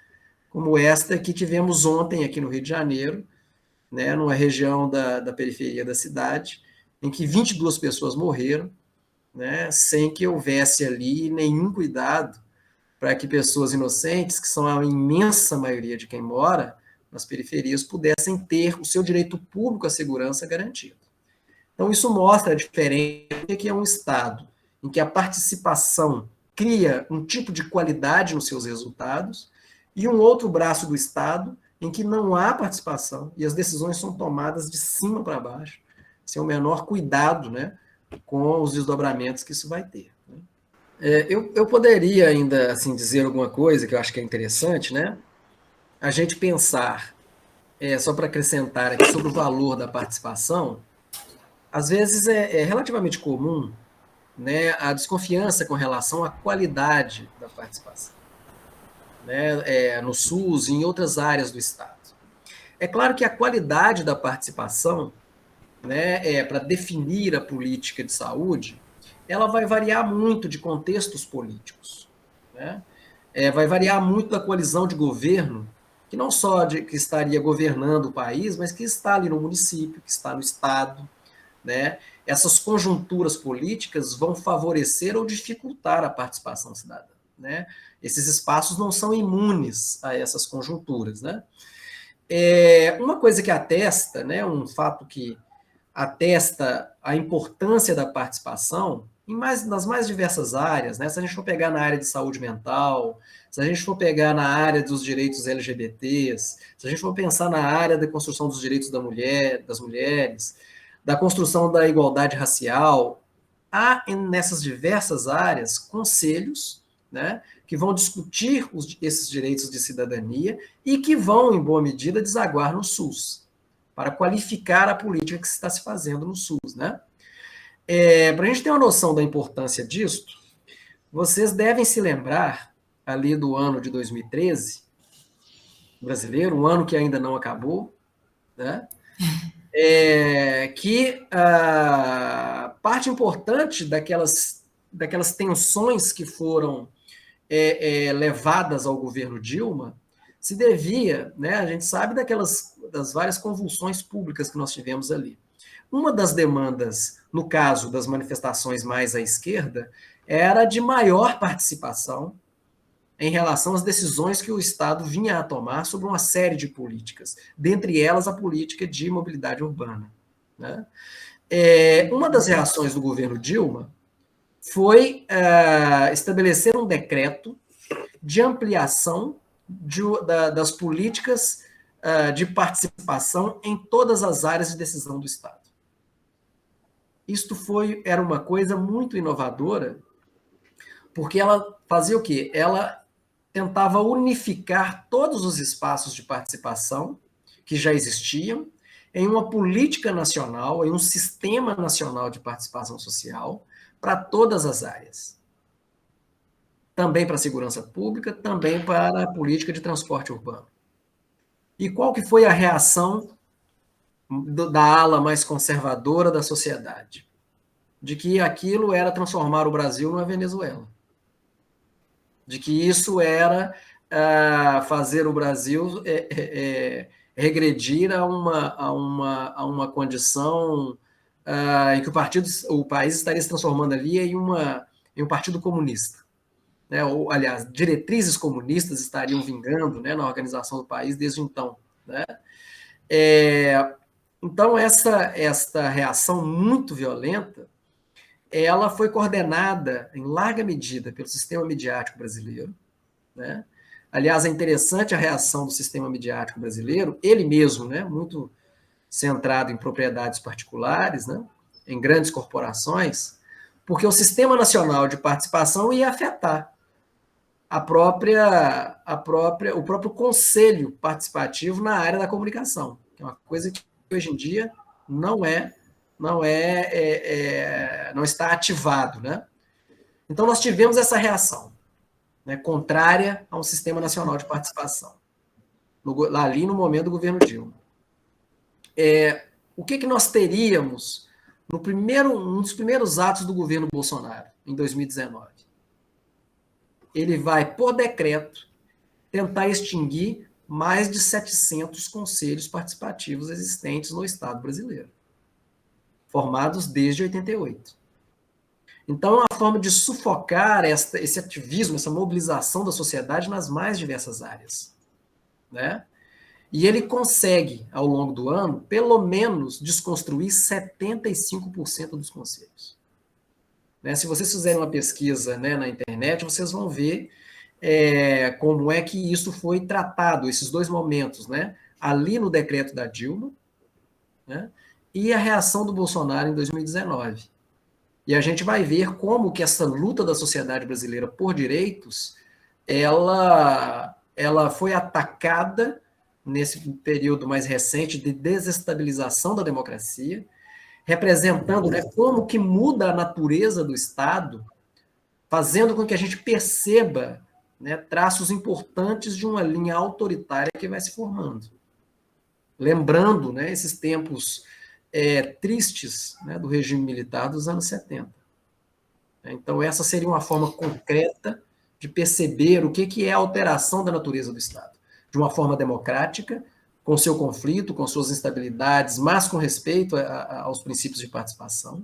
como esta que tivemos ontem aqui no Rio de Janeiro, né, numa região da periferia da cidade, em que 22 pessoas morreram, né, sem que houvesse ali nenhum cuidado para que pessoas inocentes, que são a imensa maioria de quem mora nas periferias, pudessem ter o seu direito público à segurança garantido. Então, isso mostra a diferença que é um Estado em que a participação cria um tipo de qualidade nos seus resultados e um outro braço do Estado em que não há participação e as decisões são tomadas de cima para baixo, sem o menor cuidado, né, com os desdobramentos que isso vai ter. Eu poderia ainda assim, dizer alguma coisa que eu acho que é interessante, né? A gente pensar, só para acrescentar aqui sobre o valor da participação, às vezes é relativamente comum, né, a desconfiança com relação à qualidade da participação, né, no SUS e em outras áreas do Estado. É claro que a qualidade da participação, né, para definir a política de saúde, ela vai variar muito de contextos políticos, né? Vai variar muito da coalizão de governo, que não só que estaria governando o país, mas que está ali no município, que está no Estado, né? Essas conjunturas políticas vão favorecer ou dificultar a participação cidadã. né? Esses espaços não são imunes a essas conjunturas, né? Uma coisa que atesta, né, um fato que atesta a importância da participação nas mais diversas áreas, né? Se a gente for pegar na área de saúde mental, se a gente for pegar na área dos direitos LGBTs, se a gente for pensar na área da construção dos direitos das mulheres, da construção da igualdade racial, há nessas diversas áreas conselhos, né, que vão discutir esses direitos de cidadania e que vão, em boa medida, desaguar no SUS, para qualificar a política que se está se fazendo no SUS, né? Para a gente ter uma noção da importância disso, vocês devem se lembrar, ali do ano de 2013, brasileiro, um ano que ainda não acabou, né? Que parte importante daquelas tensões que foram levadas ao governo Dilma se devia, né, a gente sabe das várias convulsões públicas que nós tivemos ali. Uma das demandas, no caso das manifestações mais à esquerda, era de maior participação em relação às decisões que o Estado vinha a tomar sobre uma série de políticas, dentre elas a política de mobilidade urbana, né? Uma das reações do governo Dilma foi estabelecer um decreto de ampliação das políticas de participação em todas as áreas de decisão do Estado. Isto era uma coisa muito inovadora, porque ela fazia o quê? Ela tentava unificar todos os espaços de participação que já existiam em uma política nacional, em um sistema nacional de participação social para todas as áreas. Também para a segurança pública, também para a política de transporte urbano. E qual que foi a reação da ala mais conservadora da sociedade? De que aquilo era transformar o Brasil numa Venezuela. De que isso era fazer o Brasil regredir a uma condição em que o país estaria se transformando ali em um partido comunista. Né? Ou, aliás, diretrizes comunistas estariam vingando, né, na organização do país desde então. Né? Então, esta reação muito violenta, ela foi coordenada, em larga medida, pelo sistema midiático brasileiro. Né? Aliás, é interessante a reação do sistema midiático brasileiro, ele mesmo, né, muito centrado em propriedades particulares, né, em grandes corporações, porque o Sistema Nacional de Participação ia afetar o próprio conselho participativo na área da comunicação, que é uma coisa que hoje em dia não está ativado, né? Então, nós tivemos essa reação, né, contrária ao Sistema Nacional de Participação, ali no momento do governo Dilma. O que nós teríamos um dos primeiros atos do governo Bolsonaro, em 2019? Ele vai, por decreto, tentar extinguir mais de 700 conselhos participativos existentes no Estado brasileiro, formados desde 88. Então, é uma forma de sufocar esse ativismo, essa mobilização da sociedade nas mais diversas áreas. Né? E ele consegue, ao longo do ano, pelo menos desconstruir 75% dos conselhos. Né? Se vocês fizerem uma pesquisa, né, na internet, vocês vão ver como é que isso foi tratado, esses dois momentos, né? Ali no decreto da Dilma, né, e a reação do Bolsonaro em 2019. E a gente vai ver como que essa luta da sociedade brasileira por direitos, ela foi atacada nesse período mais recente de desestabilização da democracia, representando, né, como que muda a natureza do Estado, fazendo com que a gente perceba, né, traços importantes de uma linha autoritária que vai se formando. Lembrando, né, esses tempos tristes, né, do regime militar dos anos 70. Então, essa seria uma forma concreta de perceber o que é a alteração da natureza do Estado. De uma forma democrática, com seu conflito, com suas instabilidades, mas com respeito aos princípios de participação,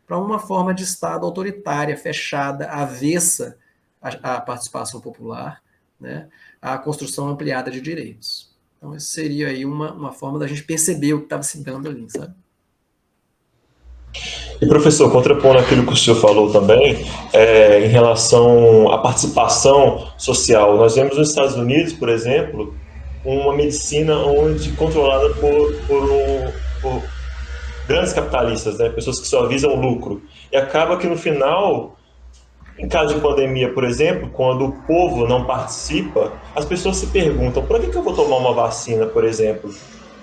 para uma forma de Estado autoritária, fechada, avessa a participação popular, né, a construção ampliada de direitos. Então, isso seria aí uma forma da gente perceber o que estava se dando ali, sabe? E, professor, contrapondo aquilo que o senhor falou também, em relação à participação social, nós vemos nos Estados Unidos, por exemplo, uma medicina onde controlada por grandes capitalistas, né? Pessoas que só visam lucro. E acaba que no final, em caso de pandemia, por exemplo, quando o povo não participa, as pessoas se perguntam, por que eu vou tomar uma vacina, por exemplo,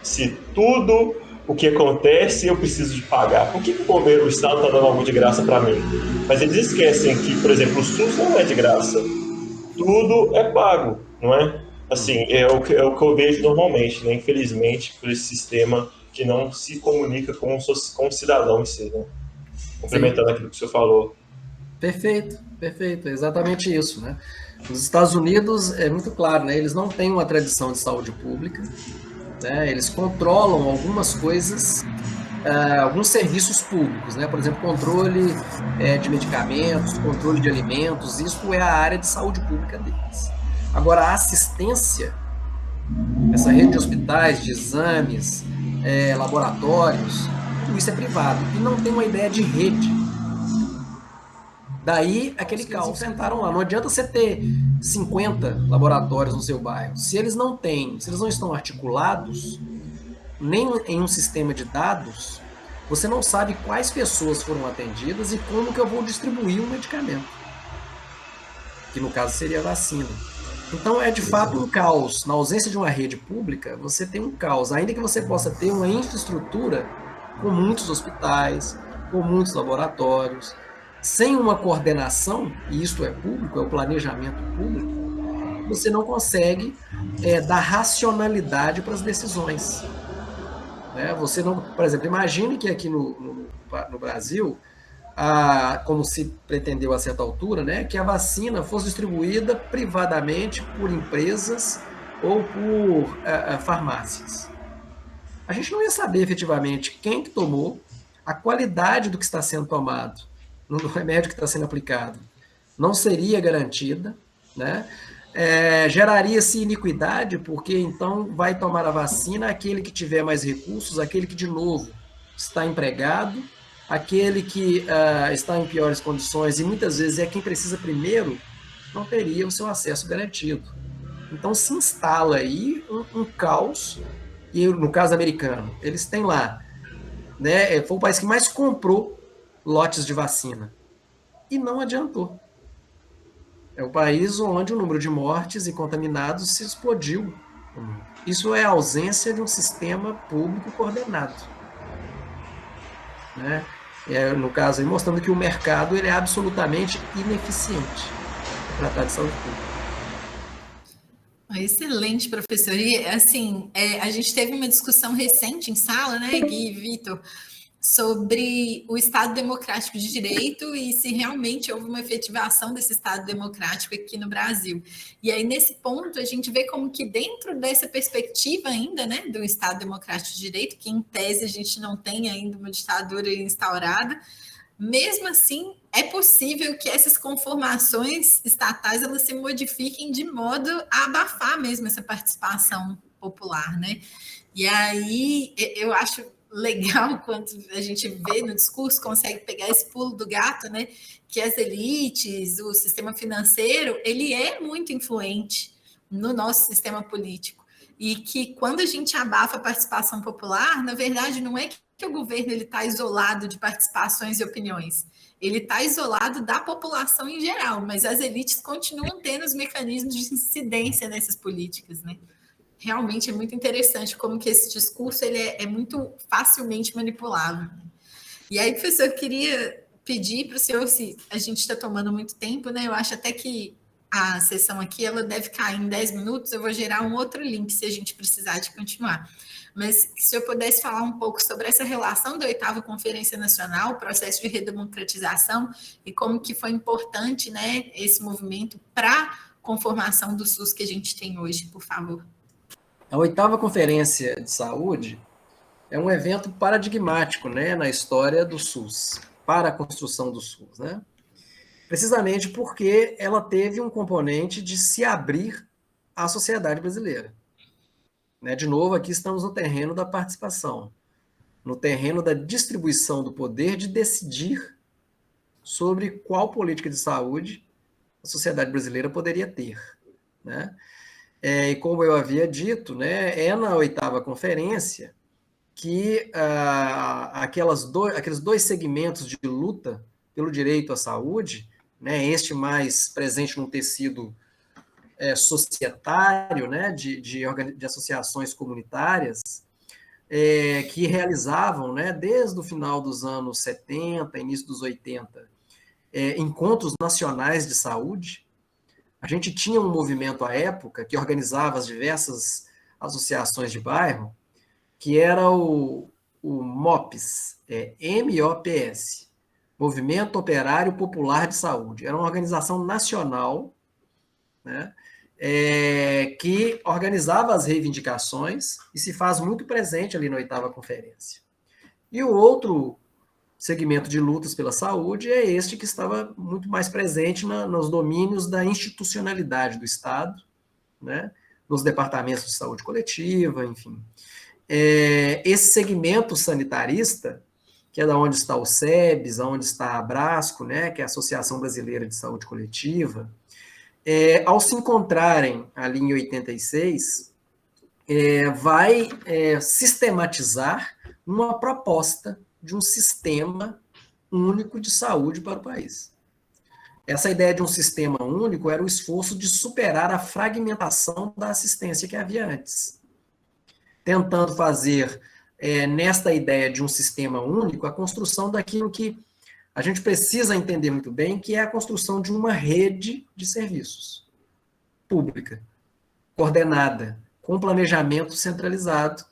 se tudo o que acontece eu preciso de pagar? Por que o governo, o Estado está dando algo de graça para mim? Mas eles esquecem que, por exemplo, o SUS não é de graça. Tudo é pago, não é? Assim, é o que eu vejo normalmente, né? Infelizmente, por esse sistema que não se comunica com o cidadão em si, né? Complementando aquilo que o senhor falou. Perfeito, perfeito, é exatamente isso, né? Nos Estados Unidos é muito claro, né? Eles não têm uma tradição de saúde pública, né? Eles controlam algumas coisas, alguns serviços públicos, né? Por exemplo, controle de medicamentos, controle de alimentos, isso é a área de saúde pública deles. Agora, a assistência, essa rede de hospitais, de exames, laboratórios, tudo isso é privado e não tem uma ideia de rede. Daí, aquele caos que inventaram lá. Não adianta você ter 50 laboratórios no seu bairro. Se eles não estão articulados, nem em um sistema de dados, você não sabe quais pessoas foram atendidas e como que eu vou distribuir um medicamento. Que no caso seria a vacina. Então, é de fato um caos. Na ausência de uma rede pública, você tem um caos. Ainda que você possa ter uma infraestrutura com muitos hospitais, com muitos laboratórios, sem uma coordenação, e isto é público, é o planejamento público, você não consegue dar racionalidade para as decisões. Né? Você não, por exemplo, imagine que aqui no Brasil, como se pretendeu a certa altura, né, que a vacina fosse distribuída privadamente por empresas ou por farmácias. A gente não ia saber efetivamente quem que tomou, a qualidade do que está sendo tomado no remédio que está sendo aplicado não seria garantida, né? Geraria-se iniquidade, porque então vai tomar a vacina aquele que tiver mais recursos, aquele que, de novo, está empregado, aquele que está em piores condições, e muitas vezes é quem precisa primeiro, não teria o seu acesso garantido. Então se instala aí um caos, e no caso americano, eles têm lá, né, foi o país que mais comprou lotes de vacina. E não adiantou. É o país onde o número de mortes e contaminados se explodiu. Isso é a ausência de um sistema público coordenado. Né? No caso, aí, mostrando que o mercado ele é absolutamente ineficiente para tratar de saúde pública. Excelente, professor. E, assim, a gente teve uma discussão recente em sala, né, Gui e Vitor, sobre o Estado Democrático de Direito e se realmente houve uma efetivação desse Estado Democrático aqui no Brasil. E aí, nesse ponto, a gente vê como que dentro dessa perspectiva ainda, né, do Estado Democrático de Direito, que em tese a gente não tem ainda uma ditadura instaurada, mesmo assim, é possível que essas conformações estatais elas se modifiquem de modo a abafar mesmo essa participação popular, né? E aí, eu acho legal quando a gente vê no discurso, consegue pegar esse pulo do gato, né? Que as elites, o sistema financeiro, ele é muito influente no nosso sistema político. E que quando a gente abafa a participação popular, na verdade, não é que o governo está isolado de participações e opiniões. Ele está isolado da população em geral, mas as elites continuam tendo os mecanismos de incidência nessas políticas, né? Realmente é muito interessante como que esse discurso ele é muito facilmente manipulável. E aí, professor, eu queria pedir para o senhor, se a gente está tomando muito tempo, né? Eu acho até que a sessão aqui ela deve cair em 10 minutos, eu vou gerar um outro link se a gente precisar de continuar. Mas se eu pudesse falar um pouco sobre essa relação da 8ª Conferência Nacional, o processo de redemocratização e como que foi importante, né, esse movimento para a conformação do SUS que a gente tem hoje, por favor. A 8ª Conferência de Saúde é um evento paradigmático, né, na história do SUS, para a construção do SUS, né? precisamente porque ela teve um componente de se abrir à sociedade brasileira. Né? De novo, aqui estamos no terreno da participação, no terreno da distribuição do poder de decidir sobre qual política de saúde a sociedade brasileira poderia ter. Né? E como eu havia dito, né, é na 8ª conferência que aqueles dois segmentos de luta pelo direito à saúde, né, este mais presente num tecido societário, né, de associações comunitárias, que realizavam, né, desde o final dos anos 70, início dos 80, encontros nacionais de saúde. A gente tinha um movimento à época que organizava as diversas associações de bairro, que era o MOPS, MOPS, Movimento Operário Popular de Saúde. Era uma organização nacional, né, que organizava as reivindicações e se faz muito presente ali na 8ª conferência. E o outro segmento de lutas pela saúde é este que estava muito mais presente nos domínios da institucionalidade do Estado, né, nos departamentos de saúde coletiva, enfim. Esse segmento sanitarista, que é da onde está o SEBS, onde está a Abrasco, né, que é a Associação Brasileira de Saúde Coletiva, ao se encontrarem ali em 86, vai sistematizar uma proposta de um sistema único de saúde para o país. Essa ideia de um sistema único era o esforço de superar a fragmentação da assistência que havia antes, tentando fazer, nesta ideia de um sistema único, a construção daquilo que a gente precisa entender muito bem, que é a construção de uma rede de serviços pública, coordenada, com planejamento centralizado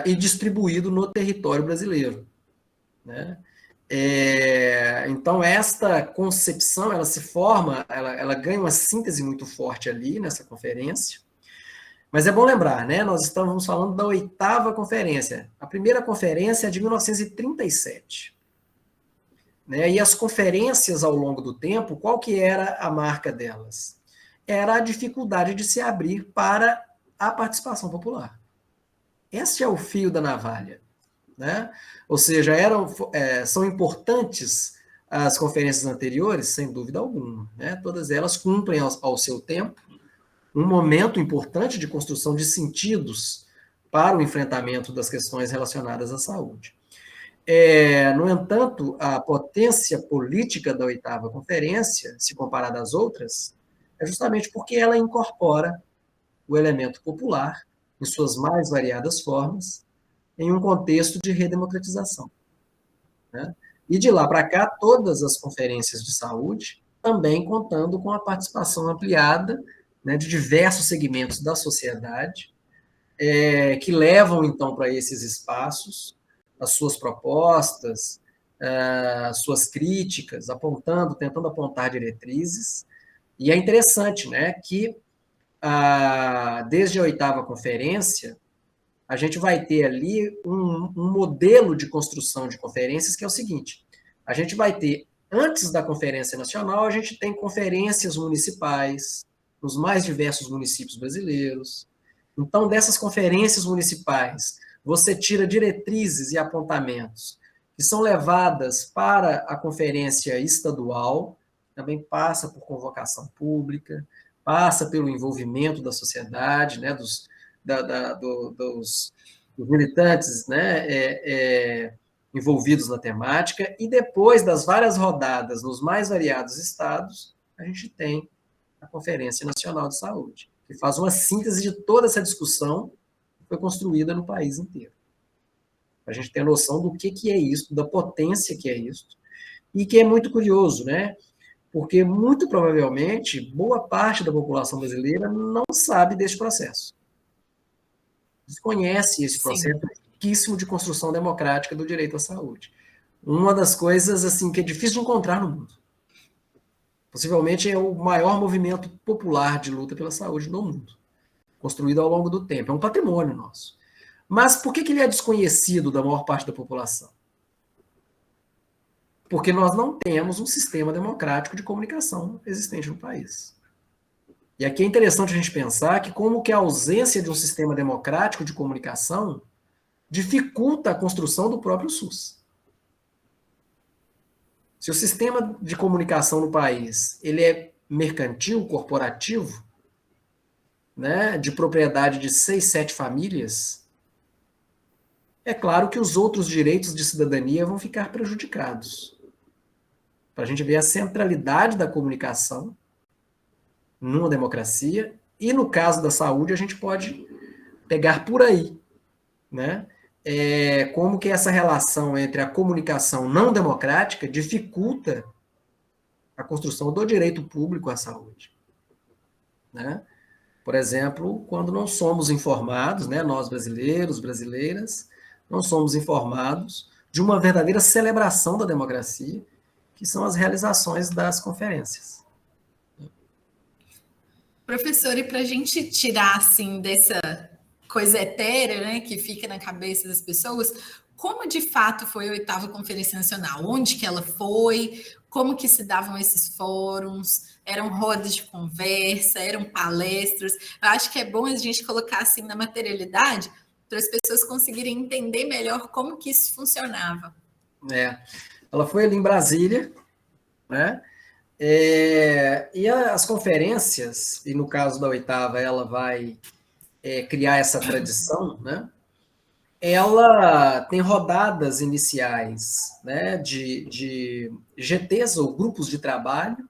e distribuído no território brasileiro. Né? Então, esta concepção, ela se forma, ela ganha uma síntese muito forte ali nessa conferência. Mas é bom lembrar, né? Nós estamos falando da 8ª conferência. A primeira conferência é de 1937. Né? E as conferências ao longo do tempo, qual que era a marca delas? Era a dificuldade de se abrir para a participação popular. Esse é o fio da navalha. Né? Ou seja, são importantes as conferências anteriores, sem dúvida alguma. Né? Todas elas cumprem ao seu tempo um momento importante de construção de sentidos para o enfrentamento das questões relacionadas à saúde. No entanto, a potência política da 8ª conferência, se comparada às outras, é justamente porque ela incorpora o elemento popular, em suas mais variadas formas, em um contexto de redemocratização. Né? E de lá para cá, todas as conferências de saúde, também contando com a participação ampliada, né, de diversos segmentos da sociedade, que levam, então, para esses espaços as suas propostas, as suas críticas, tentando apontar diretrizes. E é interessante, né, que desde a 8ª conferência, a gente vai ter ali um modelo de construção de conferências que é o seguinte: a gente vai ter, antes da Conferência Nacional, a gente tem conferências municipais nos mais diversos municípios brasileiros. Então, dessas conferências municipais, você tira diretrizes e apontamentos que são levadas para a conferência estadual, também passa por convocação pública, passa pelo envolvimento da sociedade, né, dos militantes, né, envolvidos na temática, e depois das várias rodadas nos mais variados estados, a gente tem a Conferência Nacional de Saúde, que faz uma síntese de toda essa discussão que foi construída no país inteiro. Para a gente ter noção do que é isso, da potência que é isso, e que é muito curioso, né? Porque, muito provavelmente, boa parte da população brasileira não sabe desse processo. Desconhece esse processo riquíssimo de construção democrática do direito à saúde. Uma das coisas assim que é difícil de encontrar no mundo. Possivelmente é o maior movimento popular de luta pela saúde no mundo, construído ao longo do tempo. É um patrimônio nosso. Mas por que ele é desconhecido da maior parte da população? porque nós não temos um sistema democrático de comunicação existente no país. E aqui é interessante a gente pensar que como que a ausência de um sistema democrático de comunicação dificulta a construção do próprio SUS. Se o sistema de comunicação no país ele é mercantil, corporativo, né, de propriedade de 6, 7 famílias, é claro que os outros direitos de cidadania vão ficar prejudicados. Para a gente ver a centralidade da comunicação numa democracia, e no caso da saúde a gente pode pegar por aí, né? Como que essa relação entre a comunicação não democrática dificulta a construção do direito público à saúde, né? Por exemplo, quando não somos informados, né, nós brasileiros, brasileiras, não somos informados de uma verdadeira celebração da democracia, que são as realizações das conferências. Professor, e para a gente tirar assim dessa coisa etérea, né, que fica na cabeça das pessoas, como de fato foi a 8ª Conferência Nacional? Onde que ela foi? Como que se davam esses fóruns? Eram rodas de conversa? Eram palestras? Eu acho que é bom a gente colocar assim na materialidade para as pessoas conseguirem entender melhor como que isso funcionava. Ela foi ali em Brasília, né? E as conferências, e no caso da 8ª, ela vai criar essa tradição, né? Ela tem rodadas iniciais, né, de GTs ou grupos de trabalho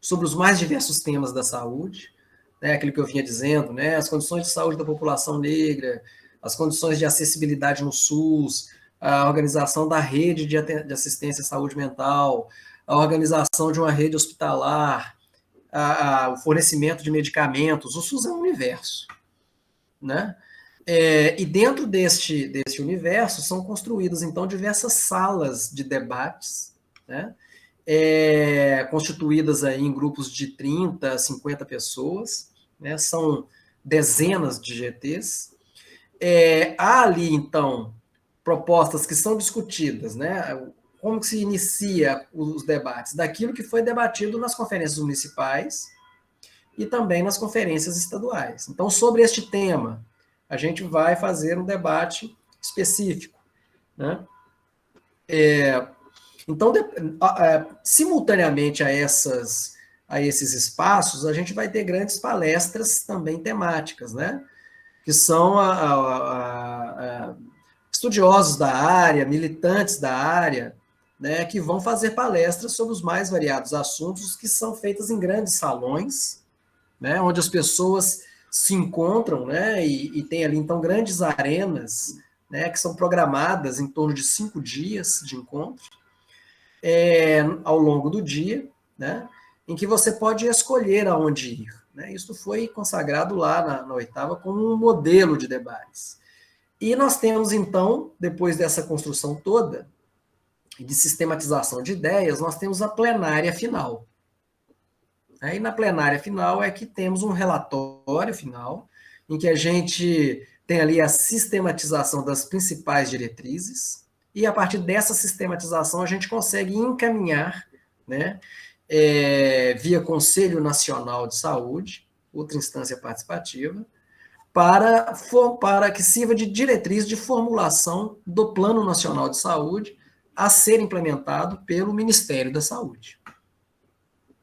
sobre os mais diversos temas da saúde, né, aquilo que eu vinha dizendo, né, as condições de saúde da população negra, as condições de acessibilidade no SUS, a organização da rede de assistência à saúde mental, a organização de uma rede hospitalar, o fornecimento de medicamentos. O SUS é um universo, né? E dentro deste universo são construídas, então, diversas salas de debates, né? Constituídas aí em grupos de 30, 50 pessoas, né? São dezenas de GTs. Há ali, então, propostas que são discutidas, né? Como que se inicia os debates? Daquilo que foi debatido nas conferências municipais e também nas conferências estaduais. Então, sobre este tema, a gente vai fazer um debate específico, né? Então, simultaneamente a esses espaços, a gente vai ter grandes palestras também temáticas, né? Que são estudiosos da área, militantes da área, né, que vão fazer palestras sobre os mais variados assuntos, que são feitas em grandes salões, né, onde as pessoas se encontram, né, e tem ali, então, grandes arenas, né, que são programadas em torno de 5 dias de encontro, ao longo do dia, né, em que você pode escolher aonde ir. Né. Isso foi consagrado lá na 8ª como um modelo de debates. E nós temos, então, depois dessa construção toda, de sistematização de ideias, nós temos a plenária final. E na plenária final é que temos um relatório final, em que a gente tem ali a sistematização das principais diretrizes, e a partir dessa sistematização a gente consegue encaminhar, né, via Conselho Nacional de Saúde, outra instância participativa, para que sirva de diretriz de formulação do Plano Nacional de Saúde a ser implementado pelo Ministério da Saúde.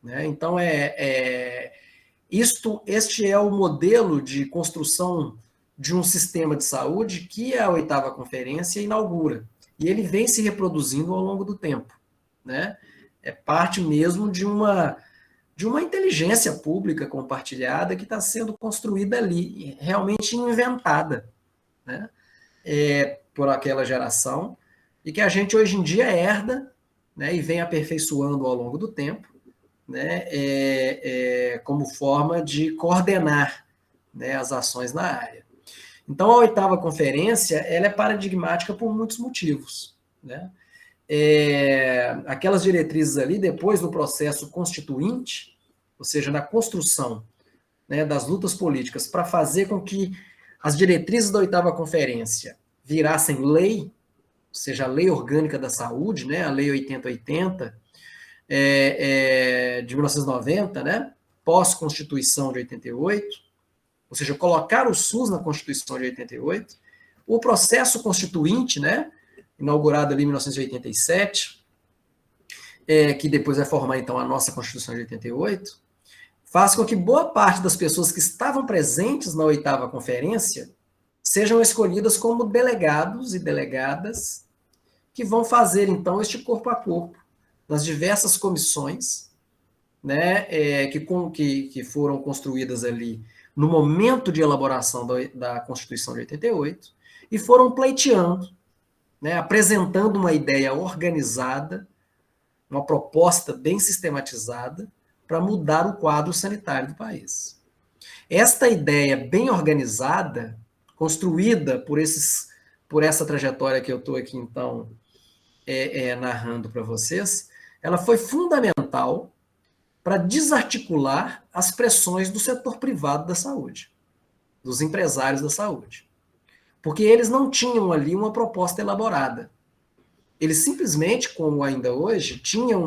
Né? Então, este é o modelo de construção de um sistema de saúde que a 8ª Conferência inaugura. E ele vem se reproduzindo ao longo do tempo. Né? É parte mesmo de uma inteligência pública compartilhada que está sendo construída ali, realmente inventada, né? Por aquela geração, e que a gente hoje em dia herda, né, e vem aperfeiçoando ao longo do tempo, né, como forma de coordenar, né, as ações na área. Então, a 8ª Conferência ela é paradigmática por muitos motivos. Né? Aquelas diretrizes ali, depois no processo constituinte, ou seja, na construção, né, das lutas políticas, para fazer com que as diretrizes da 8ª Conferência virassem lei, seja, a Lei Orgânica da Saúde, né, a Lei 8080, de 1990, né, pós-Constituição de 88, ou seja, colocar o SUS na Constituição de 88, o processo constituinte, né, inaugurado ali em 1987, que depois vai formar, então, a nossa Constituição de 88, faz com que boa parte das pessoas que estavam presentes na 8ª Conferência sejam escolhidas como delegados e delegadas que vão fazer, então, este corpo a corpo nas diversas comissões, né, que foram construídas ali no momento de elaboração da Constituição de 88, e foram pleiteando, né, apresentando uma ideia organizada, uma proposta bem sistematizada para mudar o quadro sanitário do país. Esta ideia bem organizada, construída por essa trajetória que eu estou aqui, então, narrando para vocês, ela foi fundamental para desarticular as pressões do setor privado da saúde, dos empresários da saúde. Porque eles não tinham ali uma proposta elaborada. Eles simplesmente, como ainda hoje, tinham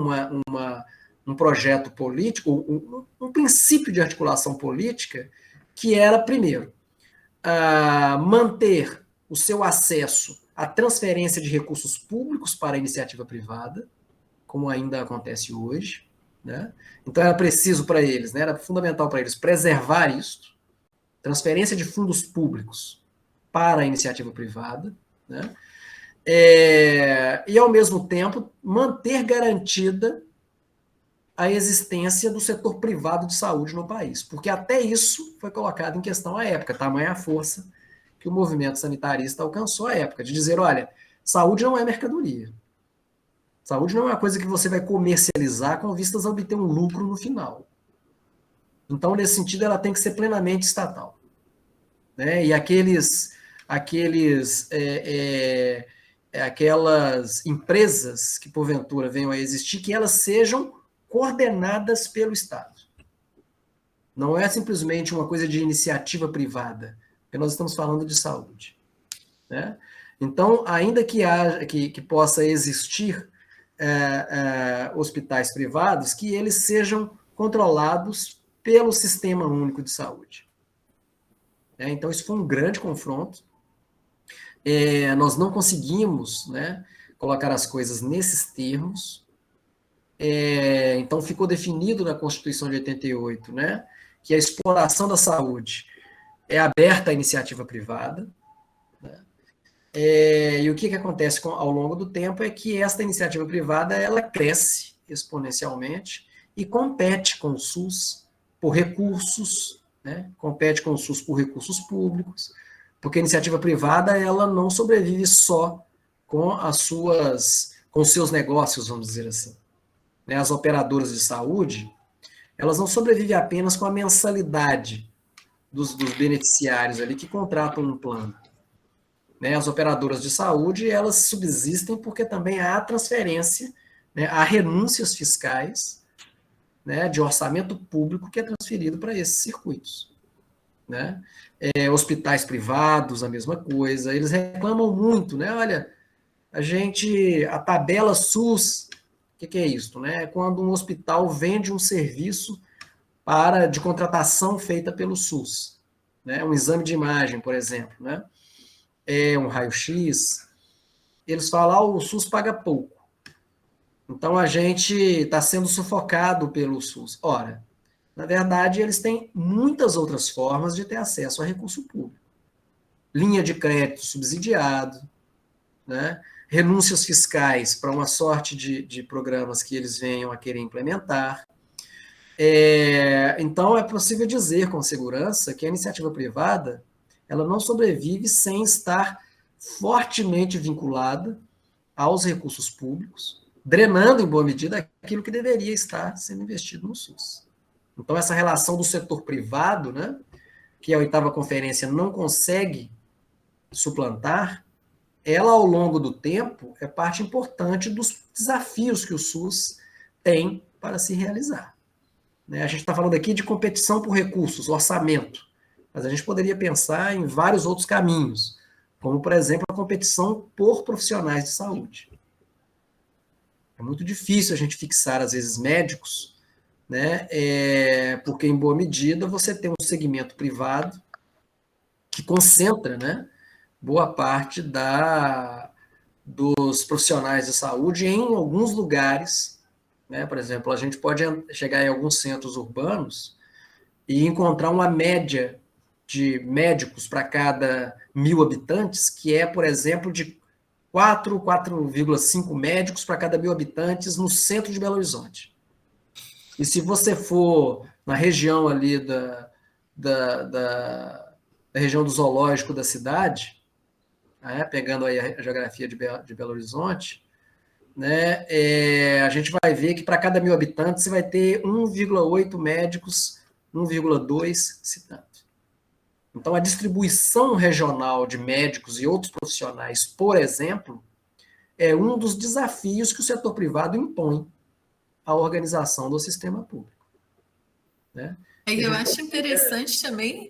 um projeto político, um princípio de articulação política, que era, primeiro, manter o seu acesso à transferência de recursos públicos para a iniciativa privada, como ainda acontece hoje, né? Então era preciso para eles, né, era fundamental para eles preservar isso, transferência de fundos públicos para a iniciativa privada, né? E ao mesmo tempo manter garantida a existência do setor privado de saúde no país, porque até isso foi colocado em questão à época, tamanha a força que o movimento sanitarista alcançou à época, de dizer, olha, saúde não é mercadoria. Saúde não é uma coisa que você vai comercializar com vistas a obter um lucro no final. Então, nesse sentido, ela tem que ser plenamente estatal, né? E aquelas empresas que, porventura, venham a existir, que elas sejam coordenadas pelo Estado. Não é simplesmente uma coisa de iniciativa privada, porque nós estamos falando de saúde, né? Então, ainda que possa existir hospitais privados, que eles sejam controlados pelo Sistema Único de Saúde. Então, isso foi um grande confronto. Nós não conseguimos, né, colocar as coisas nesses termos. Então, ficou definido na Constituição de 88, né, que a exploração da saúde é aberta à iniciativa privada, né? E o que acontece ao longo do tempo é que esta iniciativa privada ela cresce exponencialmente e compete com o SUS por recursos, né? Compete com o SUS por recursos públicos, porque a iniciativa privada ela não sobrevive só com os seus negócios, vamos dizer assim, né? As operadoras de saúde, elas não sobrevivem apenas com a mensalidade dos beneficiários ali que contratam um plano. Né, as operadoras de saúde, elas subsistem porque também há transferência, né, há renúncias fiscais, né, de orçamento público que é transferido para esses circuitos. Né? Hospitais privados, a mesma coisa, eles reclamam muito, né? Olha, a tabela SUS, o que é isso? Né? É quando um hospital vende um serviço de contratação feita pelo SUS, né? Um exame de imagem, por exemplo, né? Um raio-x, eles falam, o SUS paga pouco. Então, a gente está sendo sufocado pelo SUS. Ora, na verdade, eles têm muitas outras formas de ter acesso a recurso público. Linha de crédito subsidiado, né? Renúncias fiscais para uma sorte de programas que eles venham a querer implementar. Então, é possível dizer com segurança que a iniciativa privada ela não sobrevive sem estar fortemente vinculada aos recursos públicos, drenando, em boa medida, aquilo que deveria estar sendo investido no SUS. Então, essa relação do setor privado, né, que a 8ª Conferência não consegue suplantar, ela, ao longo do tempo, é parte importante dos desafios que o SUS tem para se realizar. A gente está falando aqui de competição por recursos, orçamento, mas a gente poderia pensar em vários outros caminhos. como, por exemplo, a competição por profissionais de saúde. É muito difícil a gente fixar, às vezes, médicos, né? Porque, em boa medida, você tem um segmento privado que concentra, né, boa parte dos profissionais de saúde em alguns lugares, né? Por exemplo, a gente pode chegar em alguns centros urbanos e encontrar uma média de médicos para cada 1.000 habitantes, que é, por exemplo, de 4,5 médicos para cada 1.000 habitantes no centro de Belo Horizonte. E se você for na região ali da região do zoológico da cidade, né, pegando aí a geografia de Belo Horizonte, né, a gente vai ver que para cada 1.000 habitantes você vai ter 1,8 médicos, 1,2 citando. Então, a distribuição regional de médicos e outros profissionais, por exemplo, é um dos desafios que o setor privado impõe à organização do sistema público. Né? Eu acho interessante também,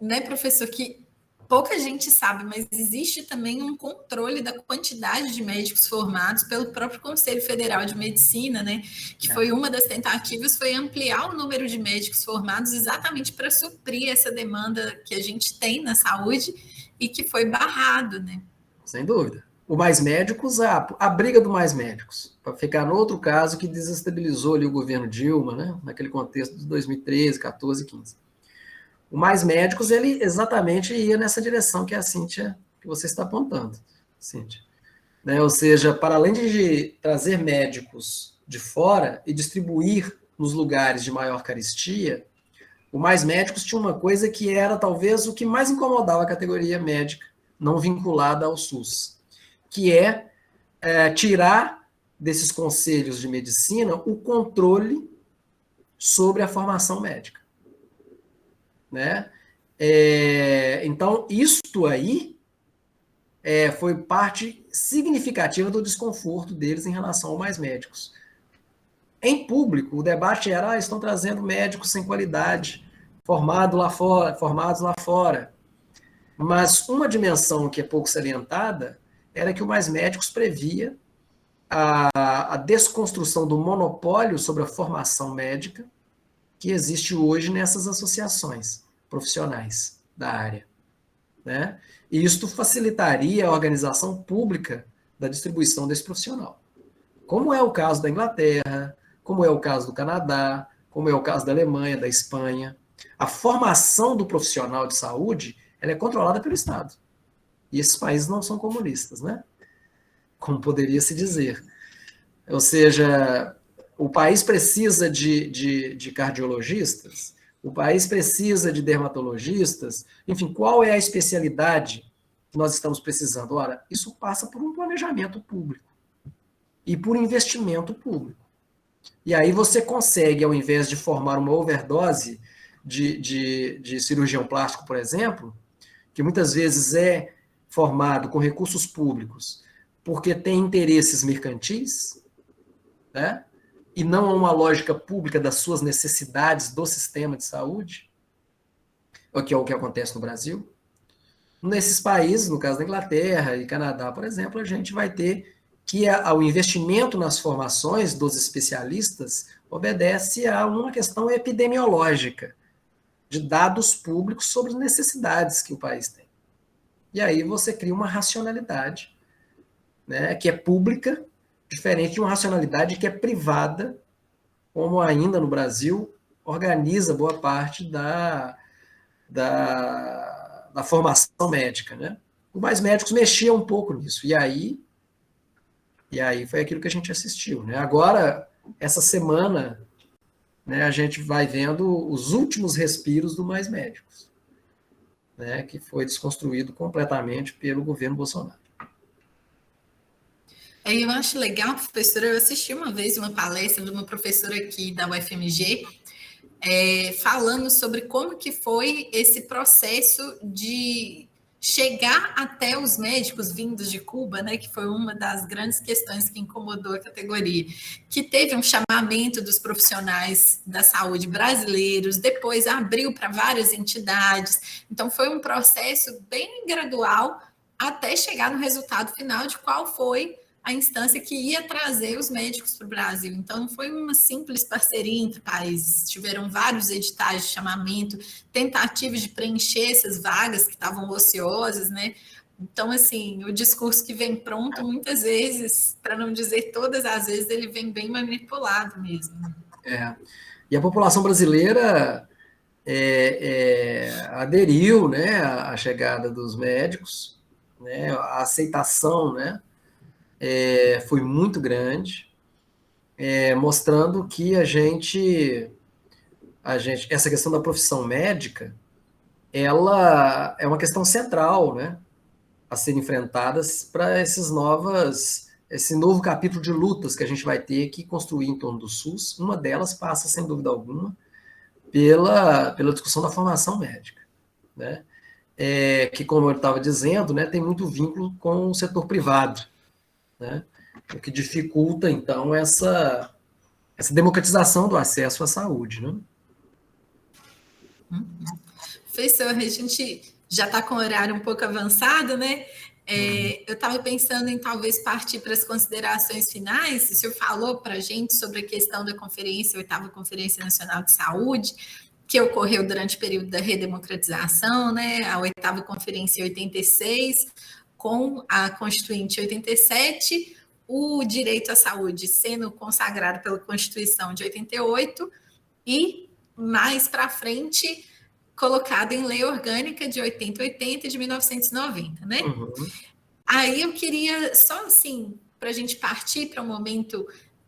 né, professor, que pouca gente sabe, mas existe também um controle da quantidade de médicos formados pelo próprio Conselho Federal de Medicina, né? Que foi uma das tentativas, foi ampliar o número de médicos formados exatamente para suprir essa demanda que a gente tem na saúde e que foi barrado, né? Sem dúvida. O Mais Médicos, a briga do Mais Médicos, para ficar no outro caso que desestabilizou ali o governo Dilma, né? Naquele contexto de 2013, 14, 15. O Mais Médicos, ele exatamente ia nessa direção que é a Cíntia, que você está apontando, Cíntia. Né? Ou seja, para além de trazer médicos de fora e distribuir nos lugares de maior carestia, o Mais Médicos tinha uma coisa que era talvez o que mais incomodava a categoria médica não vinculada ao SUS, que é tirar desses conselhos de medicina o controle sobre a formação médica. Né? Então, isto aí foi parte significativa do desconforto deles em relação ao Mais Médicos. Em público, o debate era, estão trazendo médicos sem qualidade, formados lá fora. Mas uma dimensão que é pouco salientada era que o Mais Médicos previa a desconstrução do monopólio sobre a formação médica que existe hoje nessas associações profissionais da área. Né? E isto facilitaria a organização pública da distribuição desse profissional. Como é o caso da Inglaterra, como é o caso do Canadá, como é o caso da Alemanha, da Espanha. A formação do profissional de saúde ela é controlada pelo Estado. E esses países não são comunistas, né? Como poderia se dizer. Ou seja, o país precisa de cardiologistas, o país precisa de dermatologistas, enfim, qual é a especialidade que nós estamos precisando? Ora, isso passa por um planejamento público e por investimento público. E aí você consegue, ao invés de formar uma overdose de cirurgião plástico, por exemplo, que muitas vezes é formado com recursos públicos porque tem interesses mercantis, né? E não uma lógica pública das suas necessidades do sistema de saúde, o que é o que acontece no Brasil. Nesses países, no caso da Inglaterra e Canadá, por exemplo, a gente vai ter que o investimento nas formações dos especialistas obedece a uma questão epidemiológica, de dados públicos sobre as necessidades que o país tem. E aí você cria uma racionalidade, né, que é pública, diferente de uma racionalidade que é privada, como ainda no Brasil organiza boa parte da formação médica. Né? Os Mais Médicos mexiam um pouco nisso, e aí foi aquilo que a gente assistiu. Né? Agora, essa semana, né, a gente vai vendo os últimos respiros do Mais Médicos, né, que foi desconstruído completamente pelo governo Bolsonaro. Eu acho legal, professora, eu assisti uma vez uma palestra de uma professora aqui da UFMG, falando sobre como que foi esse processo de chegar até os médicos vindos de Cuba, né, que foi uma das grandes questões que incomodou a categoria, que teve um chamamento dos profissionais da saúde brasileiros, depois abriu para várias entidades, então foi um processo bem gradual até chegar no resultado final de qual foi a instância que ia trazer os médicos para o Brasil. Então, não foi uma simples parceria entre países. Tiveram vários editais de chamamento, tentativas de preencher essas vagas que estavam ociosas, né? Então, assim, o discurso que vem pronto, muitas vezes, para não dizer todas as vezes, ele vem bem manipulado mesmo. E a população brasileira aderiu, né, à chegada dos médicos, né, a aceitação, né, foi muito grande, mostrando que essa questão da profissão médica, ela é uma questão central, né, a ser enfrentadas para esse novo capítulo de lutas que a gente vai ter que construir em torno do SUS. Uma delas passa, sem dúvida alguma, pela discussão da formação médica, né? Que, como eu estava dizendo, né, tem muito vínculo com o setor privado, né? O que dificulta, então, essa democratização do acesso à saúde, né? Professor, a gente já está com o horário um pouco avançado, né? Eu estava pensando em talvez partir para as considerações finais. O senhor falou para a gente sobre a questão da conferência, a 8ª Conferência Nacional de Saúde, que ocorreu durante o período da redemocratização, né? A 8ª Conferência em 86, com a Constituinte em 87, o direito à saúde sendo consagrado pela Constituição de 88 e, mais para frente, colocado em lei orgânica de 80 e de 1990, né? Uhum. Aí eu queria só assim, para a gente partir para um momento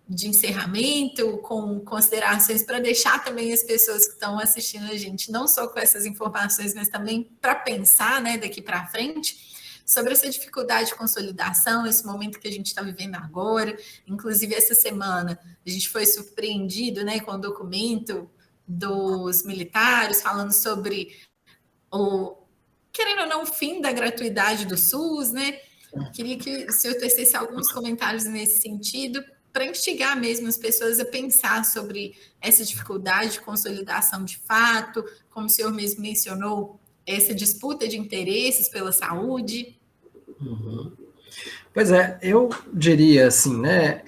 de encerramento, com considerações para deixar também as pessoas que estão assistindo a gente, não só com essas informações, mas também para pensar, né, daqui para frente, sobre essa dificuldade de consolidação, esse momento que a gente está vivendo agora. Inclusive, essa semana, a gente foi surpreendido, né, com o documento dos militares falando sobre querendo ou não, o fim da gratuidade do SUS, né? Queria que o senhor tecesse alguns comentários nesse sentido, para instigar mesmo as pessoas a pensar sobre essa dificuldade de consolidação de fato, como o senhor mesmo mencionou, essa disputa de interesses pela saúde. Uhum. Pois é, eu diria assim, né,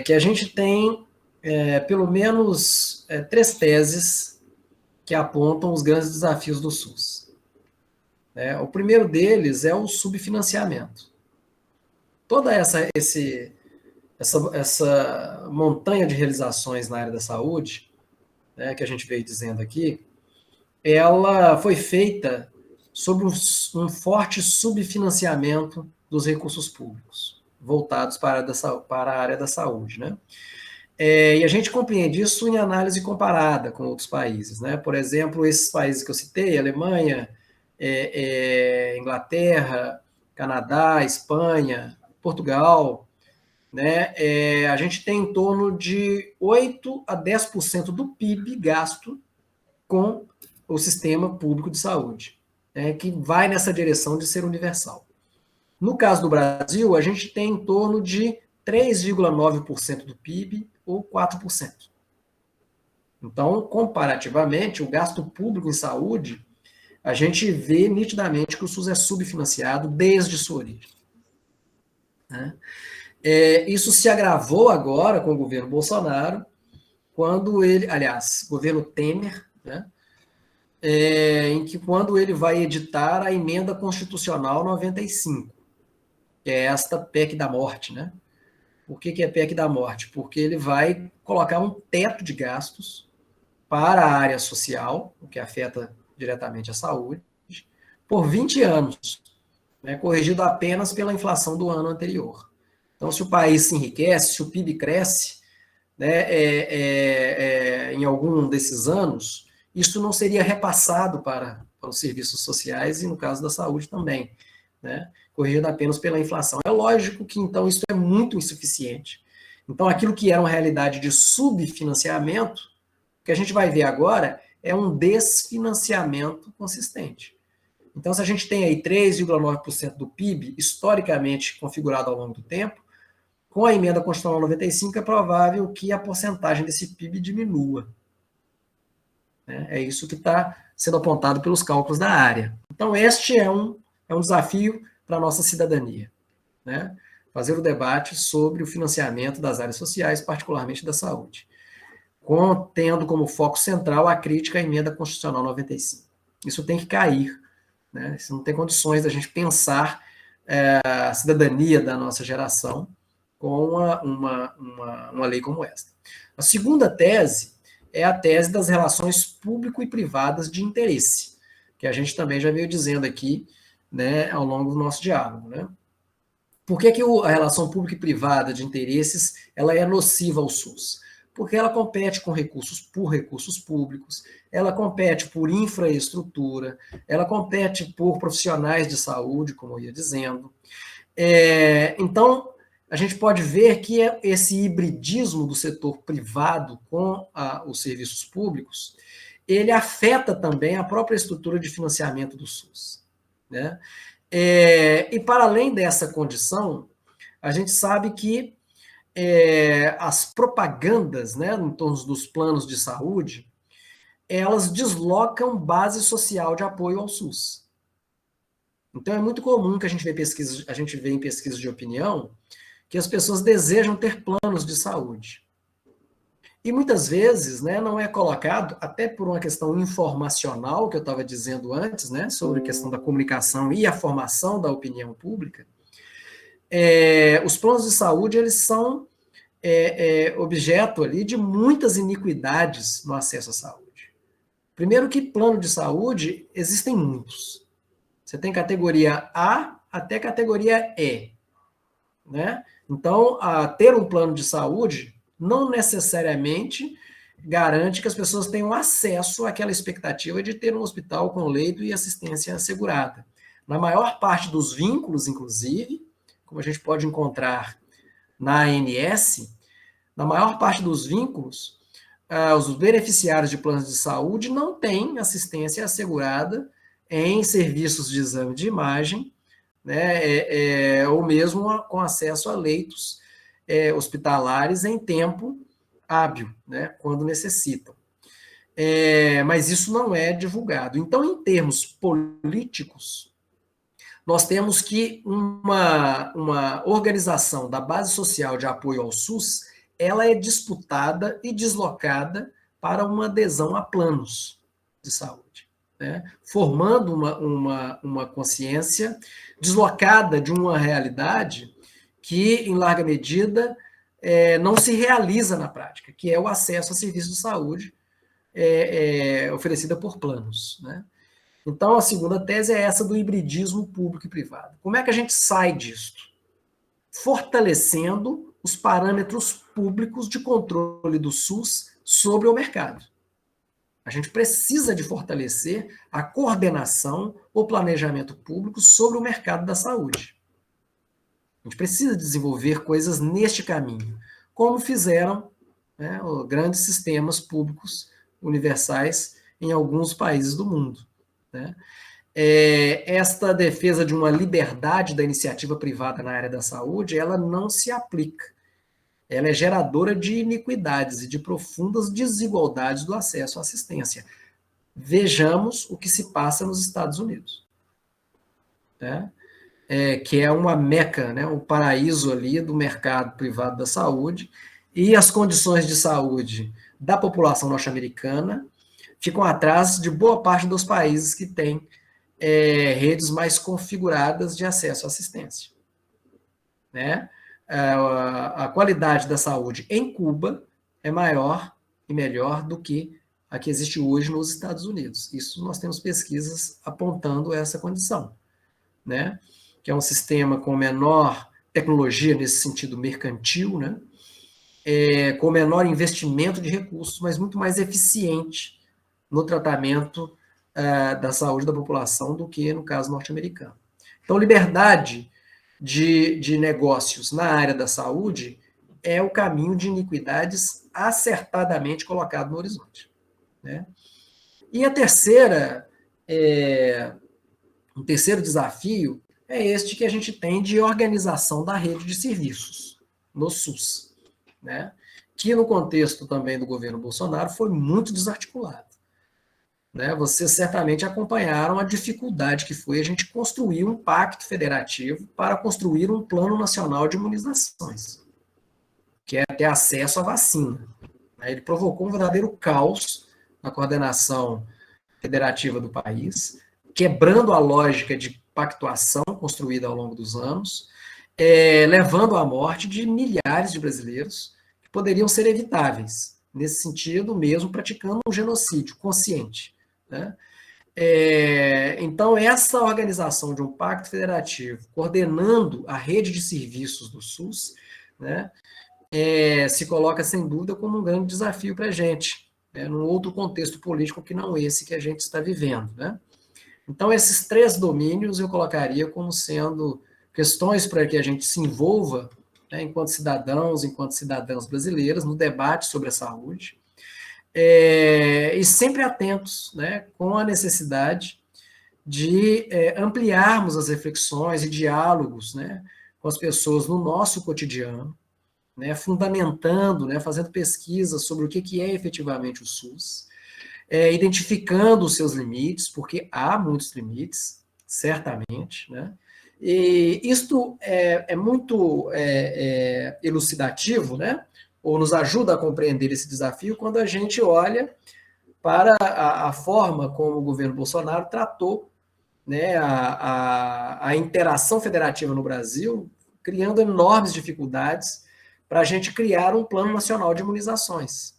que a gente tem pelo menos 3 teses que apontam os grandes desafios do SUS. O primeiro deles é o subfinanciamento. Toda essa montanha de realizações na área da saúde, né, que a gente veio dizendo aqui, ela foi feita sobre um forte subfinanciamento dos recursos públicos, voltados para a área da saúde, né? E a gente compreende isso em análise comparada com outros países, né? Por exemplo, esses países que eu citei, Alemanha, Inglaterra, Canadá, Espanha, Portugal, né? A gente tem em torno de 8 a 10% do PIB gasto com o sistema público de saúde, né? Que vai nessa direção de ser universal. No caso do Brasil, a gente tem em torno de 3,9% do PIB ou 4%. Então, comparativamente, o gasto público em saúde, a gente vê nitidamente que o SUS é subfinanciado desde sua origem, né? Isso se agravou agora com o governo Bolsonaro, governo Temer, né? Quando ele vai editar a emenda constitucional 95, que é esta PEC da morte, né? Por que é PEC da morte? Porque ele vai colocar um teto de gastos para a área social, o que afeta diretamente a saúde, por 20 anos, né, corrigido apenas pela inflação do ano anterior. Então, se o país se enriquece, se o PIB cresce, né, em algum desses anos, isso não seria repassado para os serviços sociais e, no caso da saúde, também, né, corrigido apenas pela inflação. É lógico que, então, isso é muito insuficiente. Então, aquilo que era uma realidade de subfinanciamento, o que a gente vai ver agora é um desfinanciamento consistente. Então, se a gente tem aí 3,9% do PIB, historicamente configurado ao longo do tempo, com a emenda constitucional 95, é provável que a porcentagem desse PIB diminua. É isso que está sendo apontado pelos cálculos da área. Então, este é um é um desafio para a nossa cidadania, né? Fazer o debate sobre o financiamento das áreas sociais, particularmente da saúde, tendo como foco central a crítica à emenda constitucional 95. Isso tem que cair, né? Isso não tem condições da gente pensar a cidadania da nossa geração com uma lei como esta. A segunda tese é a tese das relações público e privadas de interesse, que a gente também já veio dizendo aqui, né, ao longo do nosso diálogo, né? Por que a relação pública e privada de interesses ela é nociva ao SUS? Porque ela compete por recursos públicos, ela compete por infraestrutura, ela compete por profissionais de saúde, como eu ia dizendo. Então, a gente pode ver que esse hibridismo do setor privado com os serviços públicos, ele afeta também a própria estrutura de financiamento do SUS, né? E para além dessa condição, a gente sabe que as propagandas, né, em torno dos planos de saúde, elas deslocam base social de apoio ao SUS. Então é muito comum que a gente vê em pesquisas de opinião que as pessoas desejam ter planos de saúde. E muitas vezes, né, não é colocado, até por uma questão informacional, que eu estava dizendo antes, né, sobre a questão da comunicação e a formação da opinião pública, os planos de saúde, eles são objeto ali de muitas iniquidades no acesso à saúde. Primeiro que plano de saúde, existem muitos. Você tem categoria A até categoria E, né? Então, ter um plano de saúde não necessariamente garante que as pessoas tenham acesso àquela expectativa de ter um hospital com leito e assistência assegurada. Na maior parte dos vínculos, inclusive, como a gente pode encontrar na ANS, na maior parte dos vínculos, os beneficiários de planos de saúde não têm assistência assegurada em serviços de exame de imagem, né, ou mesmo com acesso a leitos hospitalares em tempo hábil, né, quando necessitam. Mas isso não é divulgado. Então, em termos políticos, nós temos que uma organização da base social de apoio ao SUS, ela é disputada e deslocada para uma adesão a planos de saúde, né? Formando uma consciência deslocada de uma realidade que, em larga medida, não se realiza na prática, que é o acesso a serviços de saúde oferecida por planos, né? Então, a segunda tese é essa do hibridismo público e privado. Como é que a gente sai disso? Fortalecendo os parâmetros públicos de controle do SUS sobre o mercado. A gente precisa de fortalecer a coordenação, o planejamento público sobre o mercado da saúde. A gente precisa desenvolver coisas neste caminho, como fizeram, né, grandes sistemas públicos universais em alguns países do mundo, né? Esta defesa de uma liberdade da iniciativa privada na área da saúde, ela não se aplica. Ela é geradora de iniquidades e de profundas desigualdades do acesso à assistência. Vejamos o que se passa nos Estados Unidos, né? Que é uma meca, né, um paraíso ali do mercado privado da saúde, e as condições de saúde da população norte-americana ficam atrás de boa parte dos países que têm redes mais configuradas de acesso à assistência, né? A qualidade da saúde em Cuba é maior e melhor do que a que existe hoje nos Estados Unidos. Isso nós temos pesquisas apontando essa condição, né? Que é um sistema com menor tecnologia nesse sentido mercantil, né? Com menor investimento de recursos, mas muito mais eficiente no tratamento da saúde da população do que no caso norte-americano. Então, liberdade de negócios na área da saúde é o caminho de iniquidades acertadamente colocado no horizonte, né? E o terceiro desafio é este que a gente tem de organização da rede de serviços no SUS, né? Que no contexto também do governo Bolsonaro foi muito desarticulado. né, vocês certamente acompanharam a dificuldade que foi a gente construir um pacto federativo para construir um plano nacional de imunizações, que é ter acesso à vacina. Ele provocou um verdadeiro caos na coordenação federativa do país, quebrando a lógica de pactuação construída ao longo dos anos, levando à morte de milhares de brasileiros que poderiam ser evitáveis, nesse sentido mesmo praticando um genocídio consciente, né? Então, essa organização de um pacto federativo, coordenando a rede de serviços do SUS, né, se coloca, sem dúvida, como um grande desafio para a gente, num outro contexto político que não esse que a gente está vivendo, né? Então, esses 3 domínios eu colocaria como sendo questões para que a gente se envolva, né, enquanto cidadãos, enquanto cidadãs brasileiras, no debate sobre a saúde, e sempre atentos, né, com a necessidade de ampliarmos as reflexões e diálogos, né, com as pessoas no nosso cotidiano, né, fundamentando, né, fazendo pesquisas sobre o que é efetivamente o SUS, identificando os seus limites, porque há muitos limites, certamente, né? E isto é muito elucidativo, né? Ou nos ajuda a compreender esse desafio quando a gente olha para a forma como o governo Bolsonaro tratou, né, a interação federativa no Brasil, criando enormes dificuldades para a gente criar um plano nacional de imunizações,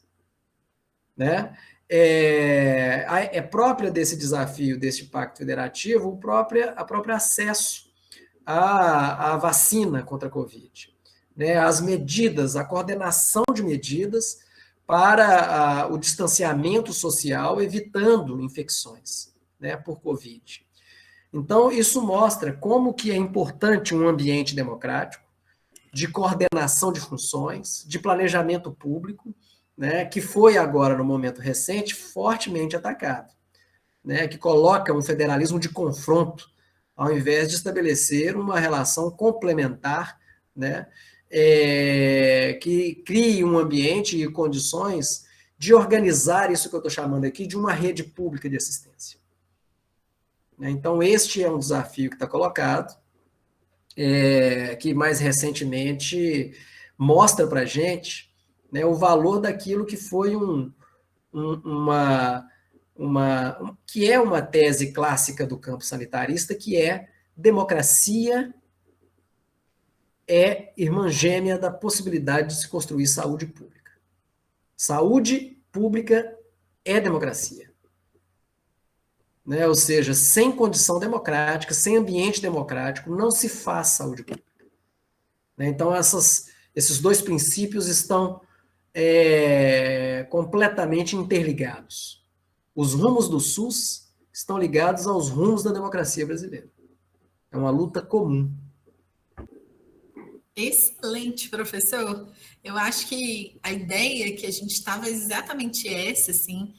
né? É própria desse desafio, desse pacto federativo, a própria acesso à vacina contra a Covid, né? As medidas, a coordenação de medidas para o distanciamento social, evitando infecções, né, por Covid. Então, isso mostra como que é importante um ambiente democrático, de coordenação de funções, de planejamento público, né, que foi agora, no momento recente, fortemente atacado, né, que coloca um federalismo de confronto, ao invés de estabelecer uma relação complementar, né, que crie um ambiente e condições de organizar isso que eu estou chamando aqui de uma rede pública de assistência. Então, este é um desafio que está colocado, que mais recentemente mostra para a gente, né, o valor daquilo que foi que é uma tese clássica do campo sanitarista, que é democracia é irmã gêmea da possibilidade de se construir saúde pública. Saúde pública é democracia. Né? Ou seja, sem condição democrática, sem ambiente democrático, não se faz saúde pública. Né? Então, esses 2 princípios estão completamente interligados. Os rumos do SUS estão ligados aos rumos da democracia brasileira. É uma luta comum. Excelente, professor. Eu acho que a ideia que a gente estava é exatamente essa, assim,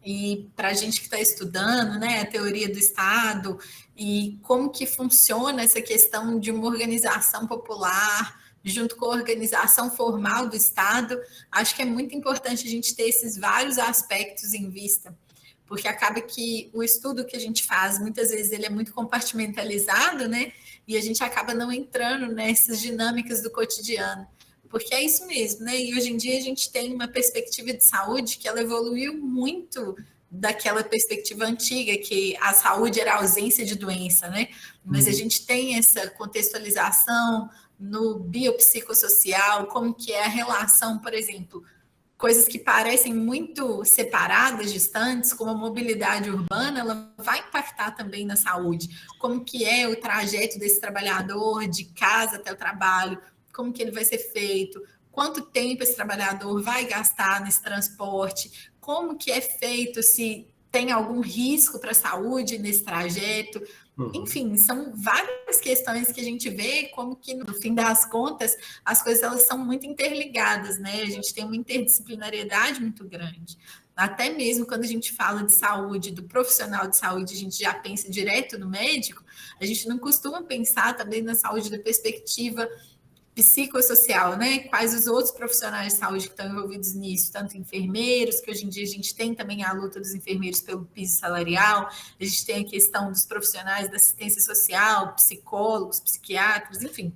e para a gente que está estudando, né, a teoria do Estado e como que funciona essa questão de uma organização popular junto com a organização formal do Estado, acho que é muito importante a gente ter esses vários aspectos em vista, porque acaba que o estudo que a gente faz, muitas vezes ele é muito compartimentalizado, né, e a gente acaba não entrando nessas dinâmicas do cotidiano, porque é isso mesmo, né? E hoje em dia a gente tem uma perspectiva de saúde que ela evoluiu muito daquela perspectiva antiga, que a saúde era a ausência de doença, né? Mas a gente tem essa contextualização no biopsicossocial, como que é a relação, por exemplo, coisas que parecem muito separadas, distantes, como a mobilidade urbana, ela vai impactar também na saúde. Como que é o trajeto desse trabalhador de casa até o trabalho, como que ele vai ser feito, quanto tempo esse trabalhador vai gastar nesse transporte, como que é feito, se tem algum risco para a saúde nesse trajeto. Enfim, são várias questões que a gente vê como que, no fim das contas, as coisas elas são muito interligadas, né? A gente tem uma interdisciplinariedade muito grande. Até mesmo quando a gente fala de saúde, do profissional de saúde, a gente já pensa direto no médico, a gente não costuma pensar também na saúde da perspectiva psicossocial, né? Quais os outros profissionais de saúde que estão envolvidos nisso, tanto enfermeiros, que hoje em dia a gente tem também a luta dos enfermeiros pelo piso salarial, a gente tem a questão dos profissionais da assistência social, psicólogos, psiquiatras, enfim.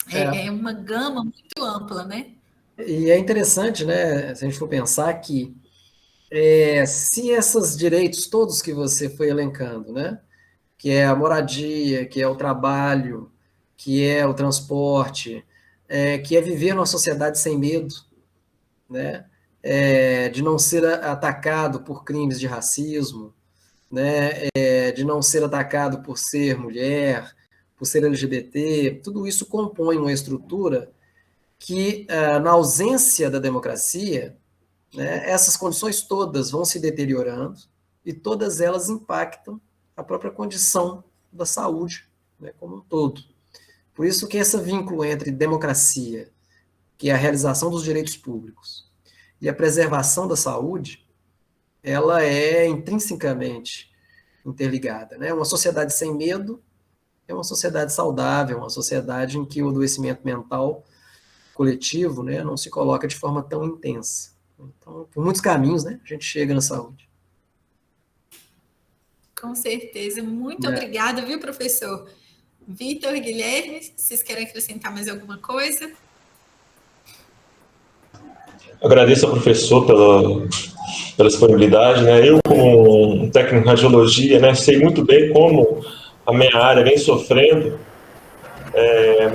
É uma gama muito ampla, né? E é interessante, né, se a gente for pensar que se esses direitos todos que você foi elencando, né, que é a moradia, que é o trabalho, que é o transporte, que é viver numa sociedade sem medo, né, de não ser atacado por crimes de racismo, né, de não ser atacado por ser mulher, por ser LGBT, tudo isso compõe uma estrutura que, na ausência da democracia, né, essas condições todas vão se deteriorando e todas elas impactam a própria condição da saúde, né, como um todo. Por isso que esse vínculo entre democracia, que é a realização dos direitos públicos, e a preservação da saúde, ela é intrinsecamente interligada, né? Uma sociedade sem medo é uma sociedade saudável, uma sociedade em que o adoecimento mental coletivo, né, não se coloca de forma tão intensa. Então, por muitos caminhos, né, a gente chega na saúde. Com certeza. Muito obrigada, viu, professor? Vitor, Guilherme, vocês querem acrescentar mais alguma coisa? Agradeço ao professor pela disponibilidade, né? Eu, como um técnico em radiologia, né, sei muito bem como a minha área vem sofrendo,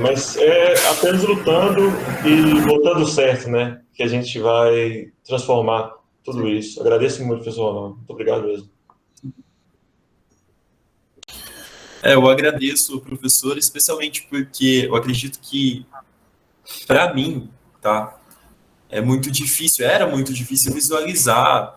mas é apenas lutando e voltando certo, né, que a gente vai transformar tudo isso. Agradeço muito, professor Ronaldo. Muito obrigado mesmo. Eu agradeço, professor, especialmente porque eu acredito que, para mim, tá, era muito difícil visualizar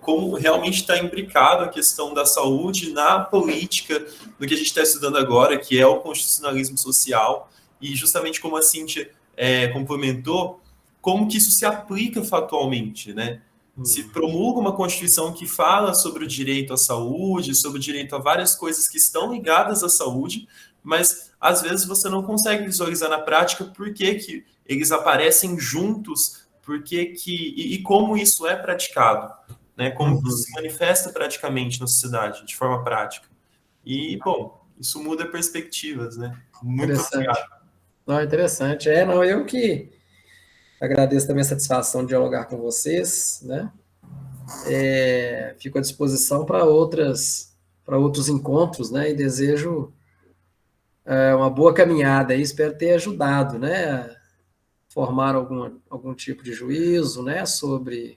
como realmente está imbricado a questão da saúde na política, no que a gente está estudando agora, que é o constitucionalismo social, e justamente como a Cíntia complementou, como que isso se aplica factualmente, né? Se promulga uma Constituição que fala sobre o direito à saúde, sobre o direito a várias coisas que estão ligadas à saúde, mas às vezes você não consegue visualizar na prática por que eles aparecem juntos, e como isso é praticado, né? Como isso se manifesta praticamente na sociedade, de forma prática. E, bom, isso muda perspectivas, né? Muito obrigado. Não, interessante. Eu que agradeço também a satisfação de dialogar com vocês, né? Fico à disposição para outros encontros, né? E desejo uma boa caminhada e espero ter ajudado, né? A formar algum tipo de juízo, né? Sobre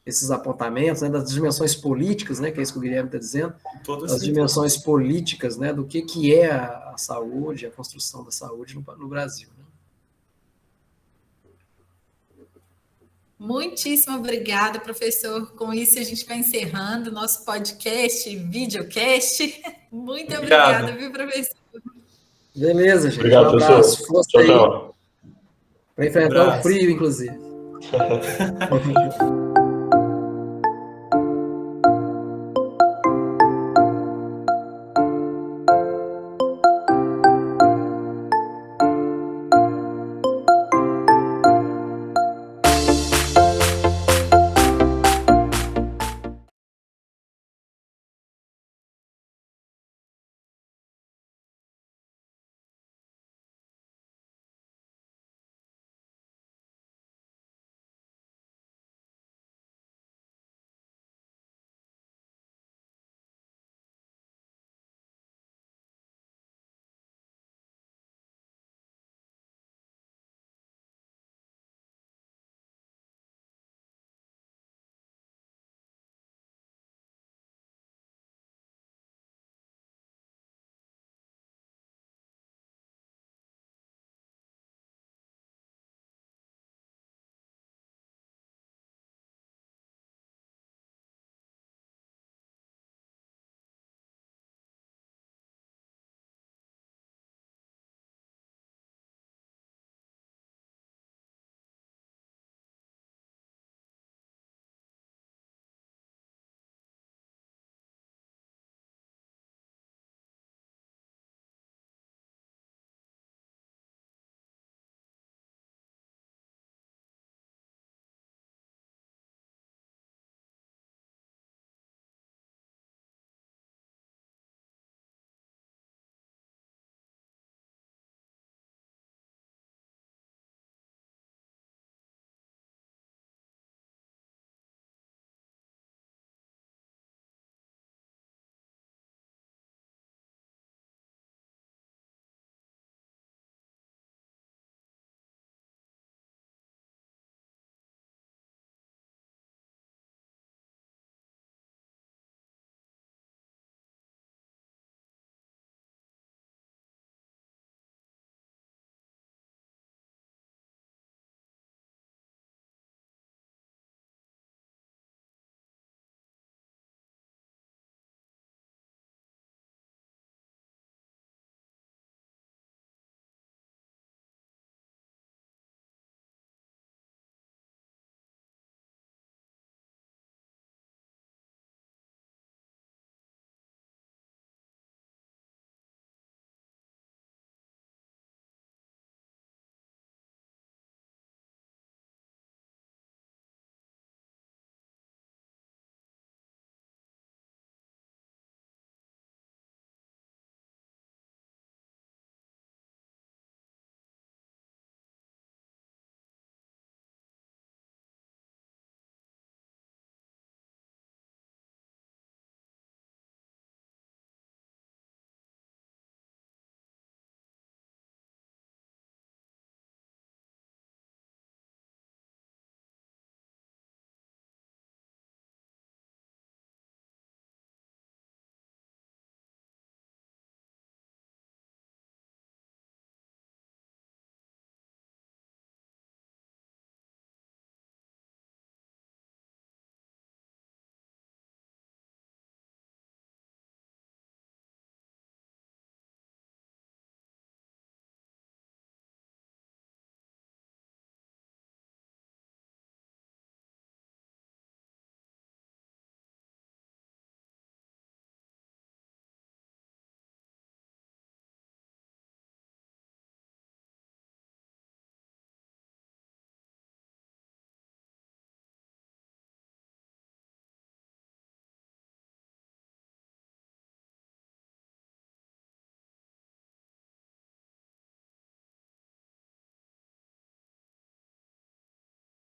esses apontamentos, né? Das dimensões políticas, né? Que é isso que o Guilherme está dizendo, as dimensões políticas, né? Do que é a saúde, a construção da saúde no Brasil, né? Muitíssimo obrigada, professor. Com isso, a gente vai encerrando o nosso podcast, videocast. Muito obrigada, viu, professor? Beleza, gente. Obrigado, professor. Força aí. Para enfrentar o frio, inclusive.